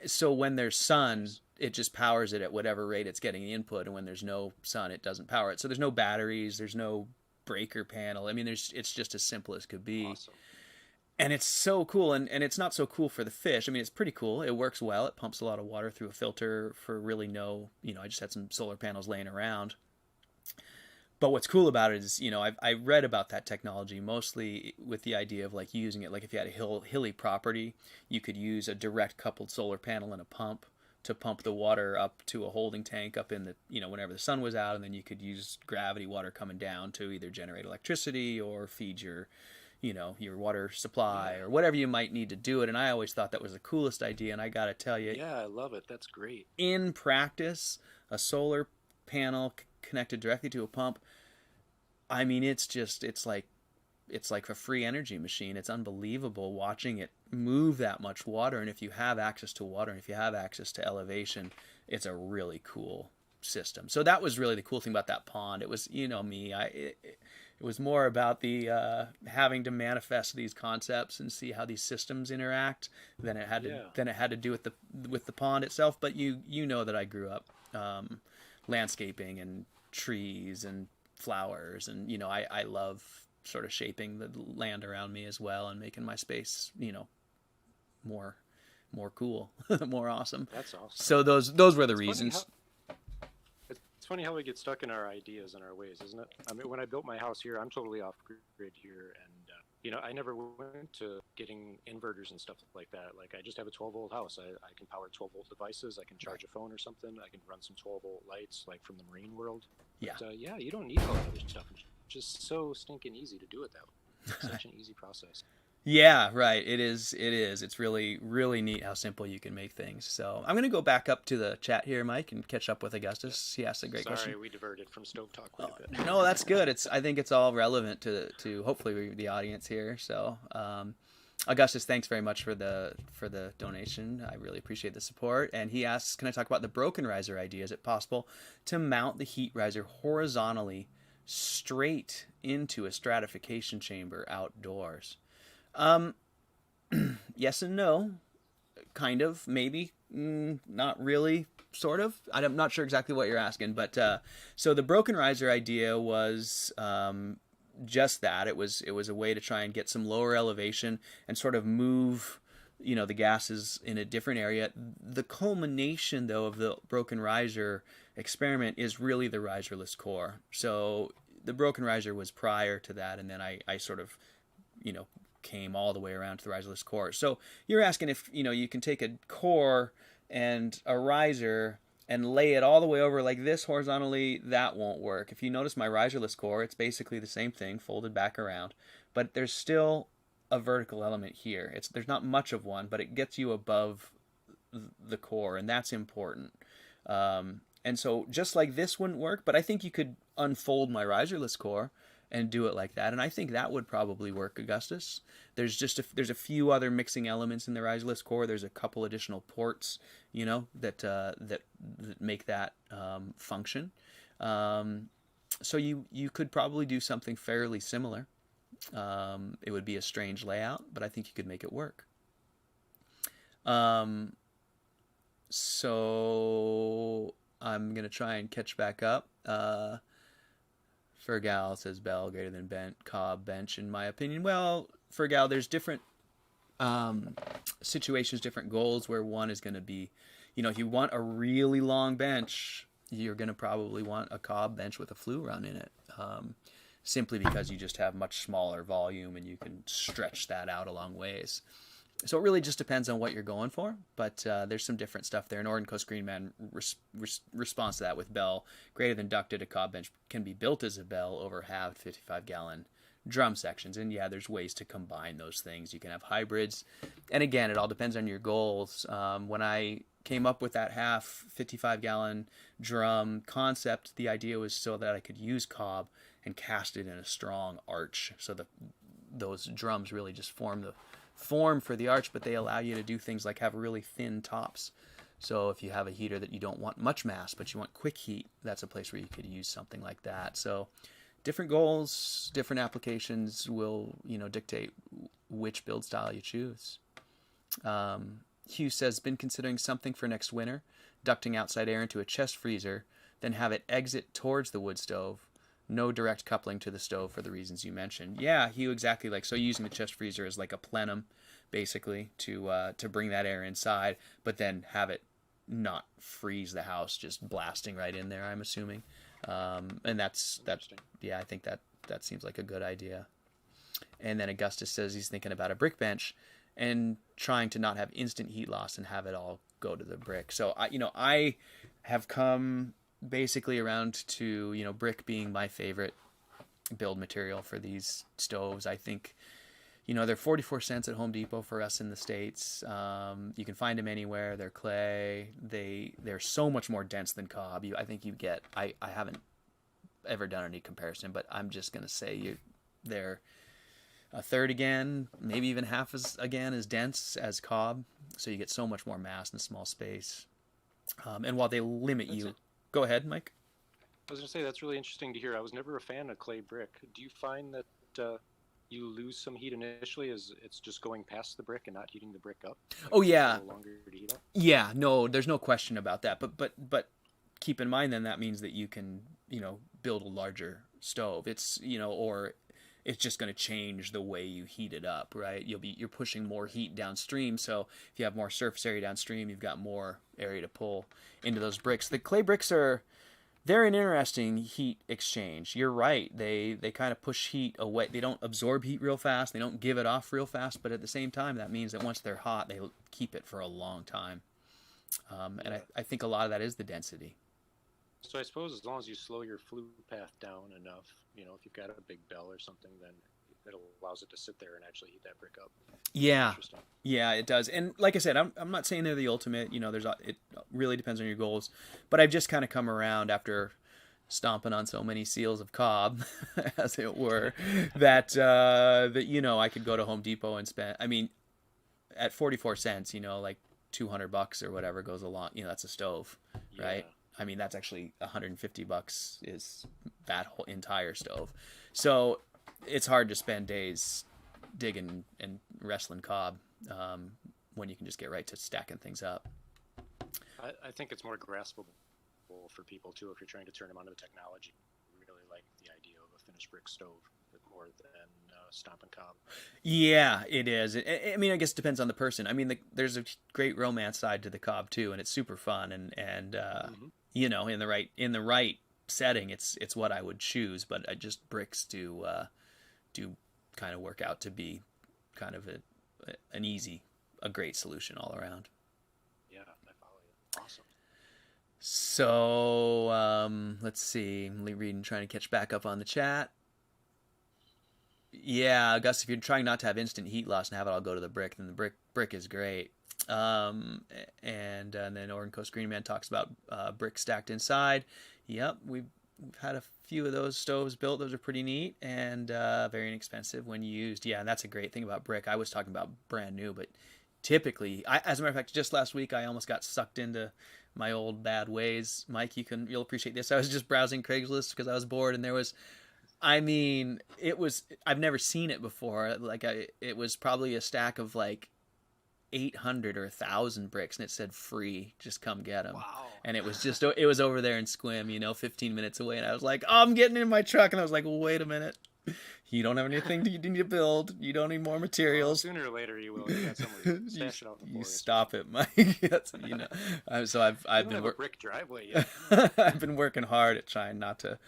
So when there's sun, it just powers it at whatever rate it's getting the input, and when there's no sun, it doesn't power it. So there's no batteries, there's no breaker panel. I mean, it's just as simple as could be. Awesome. And it's so cool, and it's not so cool for the fish. I mean, it's pretty cool. It works well. It pumps a lot of water through a filter for really I just had some solar panels laying around. But what's cool about it is, I read about that technology mostly with the idea of like using it, like if you had a hilly property, you could use a direct coupled solar panel and a pump to pump the water up to a holding tank up in the, whenever the sun was out, and then you could use gravity water coming down to either generate electricity or feed your water supply or whatever you might need to do it. And I always thought that was the coolest idea. And I got to tell you, yeah, I love it. That's great. In practice, a solar panel connected directly to a pump, I mean, it's like a free energy machine. It's unbelievable watching it move that much water. And if you have access to water, and if you have access to elevation, it's a really cool system. So that was really the cool thing about that pond. It was, me, it was more about the having to manifest these concepts and see how these systems interact than it had to do with the pond itself. But you know that I grew up landscaping and trees and flowers, and I love sort of shaping the land around me as well and making my space more cool, more awesome. That's awesome. So those were the reasons. It's funny how we get stuck in our ideas and our ways, isn't it? I mean, when I built my house here, I'm totally off grid here, and I never went to getting inverters and stuff like that. Like, I just have a 12-volt house. I can power 12-volt devices. I can charge a phone or something. I can run some 12-volt lights, like from the marine world. Yeah. But, you don't need all that other stuff. It's just so stinking easy to do it that way. It's such an easy process. Yeah, right. It is. It's really, really neat how simple you can make things. So I'm going to go back up to the chat here, Mike, and catch up with Augustus. He asked a great question. Sorry, we diverted from stove talk quite a bit. No, that's good. I think it's all relevant to hopefully the audience here. So, Augustus, thanks very much for the donation. I really appreciate the support. And he asks, can I talk about the broken riser idea? Is it possible to mount the heat riser horizontally straight into a stratification chamber outdoors? Yes and no, kind of, maybe, not really, sort of. I'm not sure exactly what you're asking, but so the broken riser idea was just that. It was a way to try and get some lower elevation and sort of move the gases in a different area. The culmination, though, of the broken riser experiment is really the riserless core. So the broken riser was prior to that, and then I sort of came all the way around to the riserless core. So you're asking if, you can take a core and a riser and lay it all the way over like this horizontally. That won't work. If you notice my riserless core, it's basically the same thing folded back around, but there's still a vertical element here. There's not much of one, but it gets you above the core, and that's important. And so just like this wouldn't work, but I think you could unfold my riserless core and do it like that, and I think that would probably work, Augustus. There's there's a few other mixing elements in the riserless core. There's a couple additional ports, that make that function. So you could probably do something fairly similar. It would be a strange layout, but I think you could make it work. So I'm going to try and catch back up. Fergal says bell greater than cob bench, in my opinion. Well, Fergal, there's different situations, different goals where one is going to be, if you want a really long bench, you're going to probably want a cob bench with a flue run in it. Simply because you just have much smaller volume and you can stretch that out a long ways. So it really just depends on what you're going for, but there's some different stuff there. Northern Coast Green Man responds to that with bell greater than ducted. A cob bench can be built as a bell over halved 55-gallon drum sections. And yeah, there's ways to combine those things. You can have hybrids. And again, it all depends on your goals. When I came up with that half 55-gallon drum concept, the idea was so that I could use cob and cast it in a strong arch. So those drums really just form the form for the arch, but they allow you to do things like have really thin tops. So if you have a heater that you don't want much mass, but you want quick heat, that's a place where you could use something like that. So different goals, different applications will, dictate which build style you choose. Hugh says, been considering something for next winter, ducting outside air into a chest freezer, then have it exit towards the wood stove. No direct coupling to the stove for the reasons you mentioned. Yeah, Hugh, exactly. So using the chest freezer as like a plenum, basically, to bring that air inside, but then have it not freeze the house, just blasting right in there, I'm assuming. And that's yeah, I think that seems like a good idea. And then Augustus says he's thinking about a brick bench and trying to not have instant heat loss and have it all go to the brick. So I have come basically around to brick being my favorite build material for these stoves. I think they're 44 cents at Home Depot for us in the States. You can find them anywhere. They're clay. They're so much more dense than cob. I think you get, I haven't ever done any comparison, but I'm just gonna say they're a third again, maybe even half as dense as cob. So you get so much more mass in a small space. And while they limit you. Go ahead, Mike. I was going to say, that's really interesting to hear. I was never a fan of clay brick. Do you find that you lose some heat initially as it's just going past the brick and not heating the brick up? Oh, yeah. Longer to heat up? Yeah, no, there's no question about that. But keep in mind then that means that you can, build a larger stove. It's, or it's just going to change the way you heat it up, right? You're pushing more heat downstream. So if you have more surface area downstream, you've got more area to pull into those bricks. The clay bricks they're an interesting heat exchange. You're right. They kind of push heat away. They don't absorb heat real fast. They don't give it off real fast. But at the same time, that means that once they're hot, they keep it for a long time. And I think a lot of that is the density. So I suppose as long as you slow your flue path down enough, if you've got a big bell or something, then it allows it to sit there and actually heat that brick up. Yeah, it does. And like I said, I'm not saying they're the ultimate. It really depends on your goals. But I've just kind of come around after stomping on so many seals of cob, as it were, that I could go to Home Depot and spend. I mean, at 44 cents, like $200 or whatever goes along. That's a stove, right? I mean, that's actually $150 is that whole entire stove. So it's hard to spend days digging and wrestling cob when you can just get right to stacking things up. I think it's more graspable for people too if you're trying to turn them onto the technology. I really like the idea of a finished brick stove more than stomping cob. Yeah, it is. I mean, I guess it depends on the person. I mean, there's a great romance side to the cob too, and it's super fun and in the right setting, it's what I would choose. But bricks do kind of work out to be kind of a great solution all around. Yeah, I follow you. Awesome. So let's see. I'm reading, trying to catch back up on the chat. Yeah, Gus, if you're trying not to have instant heat loss and have it all go to the brick, then the brick is great. And then Oregon Coast Green Man talks about brick stacked inside. Yep, we've had a few of those stoves built. Those are pretty neat and very inexpensive when used. Yeah, and that's a great thing about brick. I was talking about brand new, but typically, as a matter of fact, just last week I almost got sucked into my old bad ways. Mike, you'll appreciate this. I was just browsing Craigslist because I was bored, and there was, I mean, I've never seen it before. Like it was probably a stack of like 800 or 1,000 bricks, and it said free, just come get them. Wow. And it was over there in Squim, 15 minutes away, and I was like, oh, I'm getting in my truck, and I was like, well, wait a minute. You don't have anything you need to build. You don't need more materials. Well, sooner or later you will. You got somewhere to stash it out in the forest. You stop it, Mike. So I've been a brick driveway yet. I've been working hard at trying not to,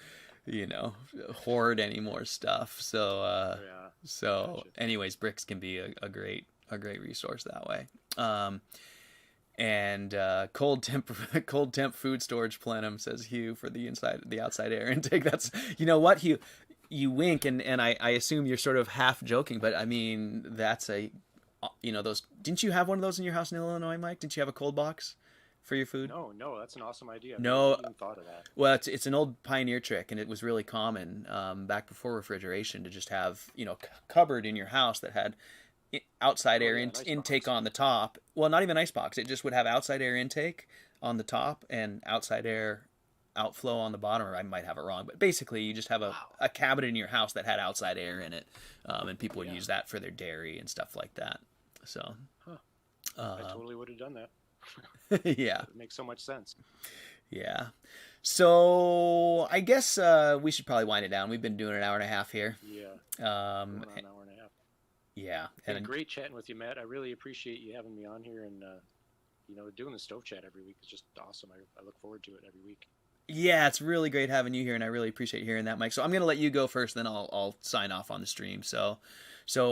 hoard any more stuff. So Gotcha. anyways, bricks can be a great resource that way. And cold temp food storage plenum, says Hugh, for the outside air intake. That's, what, Hugh, you wink, and I assume you're sort of half joking, but I mean, that's those, didn't you have one of those in your house in Illinois, Mike? Didn't you have a cold box for your food? No, that's an awesome idea. No, I never even thought of that. Well, it's an old pioneer trick, and it was really common back before refrigeration to just have cupboard in your house that had outside air intake on the top. Well, not even icebox. It just would have outside air intake on the top and outside air outflow on the bottom, or I might have it wrong, but basically you just have a cabinet in your house that had outside air in it, and people would use that for their dairy and stuff like that. So I totally would have done that. Yeah, it makes so much sense. Yeah, so I guess we should probably wind it down. We've been doing an hour and a half here. Yeah, an hour and a half. Yeah, and great chatting with you, Matt. I really appreciate you having me on here, and doing the stove chat every week is just awesome. I look forward to it every week. Yeah, it's really great having you here, and I really appreciate hearing that, Mike. So I'm going to let you go first, then I'll sign off on the stream. So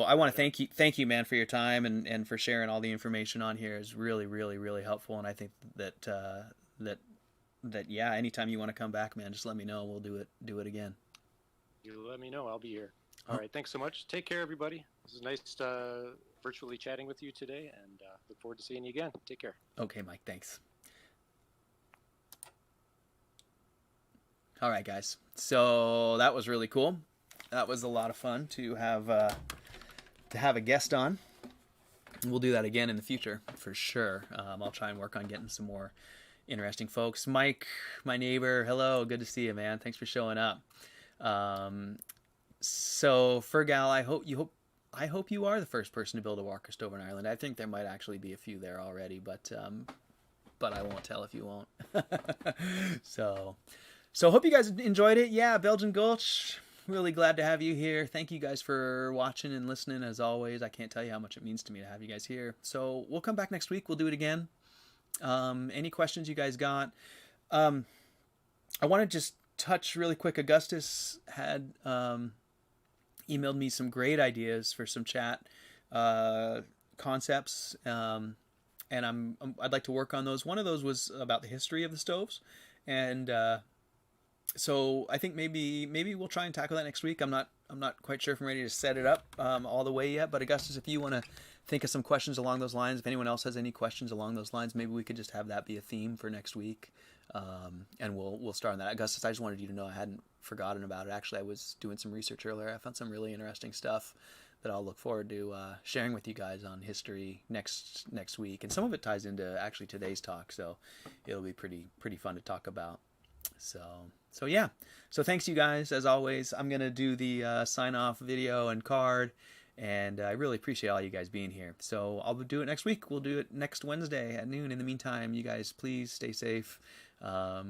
I want to thank you, man, for your time and for sharing all the information on here. Is really, really, really helpful, and I think that yeah, anytime you want to come back, man, just let me know. We'll do it again. You let me know. I'll be here. All right, thanks so much. Take care, everybody. This is nice virtually chatting with you today, and look forward to seeing you again. Take care. Okay, Mike, thanks. All right, guys. So that was really cool. That was a lot of fun to have a guest on. We'll do that again in the future for sure. I'll try and work on getting some more interesting folks. Mike, my neighbor, hello, good to see you, man. Thanks for showing up. So Fergal, I hope you are the first person to build a Walker stove in Ireland. I think there might actually be a few there already, but I won't tell if you won't. So hope you guys enjoyed it. Yeah, Belgian Gulch, really glad to have you here. Thank you guys for watching and listening as always. I can't tell you how much it means to me to have you guys here. So we'll come back next week. We'll do it again. Any questions you guys got? I want to just touch really quick. Augustus had emailed me some great ideas for some chat concepts, and I'd like to work on those. One of those was about the history of the stoves, and so I think maybe we'll try and tackle that next week. I'm not quite sure if I'm ready to set it up all the way yet. But Augustus, if you want to think of some questions along those lines, if anyone else has any questions along those lines, maybe we could just have that be a theme for next week, and we'll start on that. Augustus, I just wanted you to know I hadn't forgotten about it. Actually, I was doing some research earlier. I found some really interesting stuff that I'll look forward to sharing with you guys on history next week, and some of it ties into actually today's talk, so it'll be pretty fun to talk about. So yeah. So thanks you guys as always. I'm gonna do the sign off video and card, and I really appreciate all you guys being here. So I'll do it next week. We'll do it next Wednesday at noon. In the meantime, you guys please stay safe,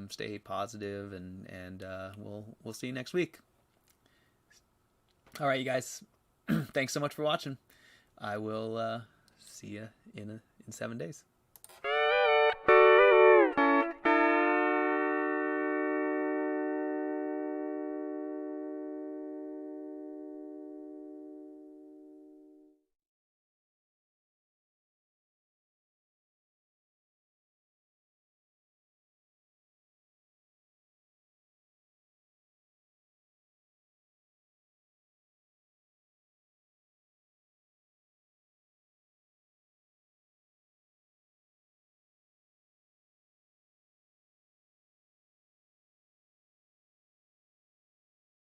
stay positive, and we'll see you next week. All right, you guys. Thanks so much for watching. I will see you in 7 days.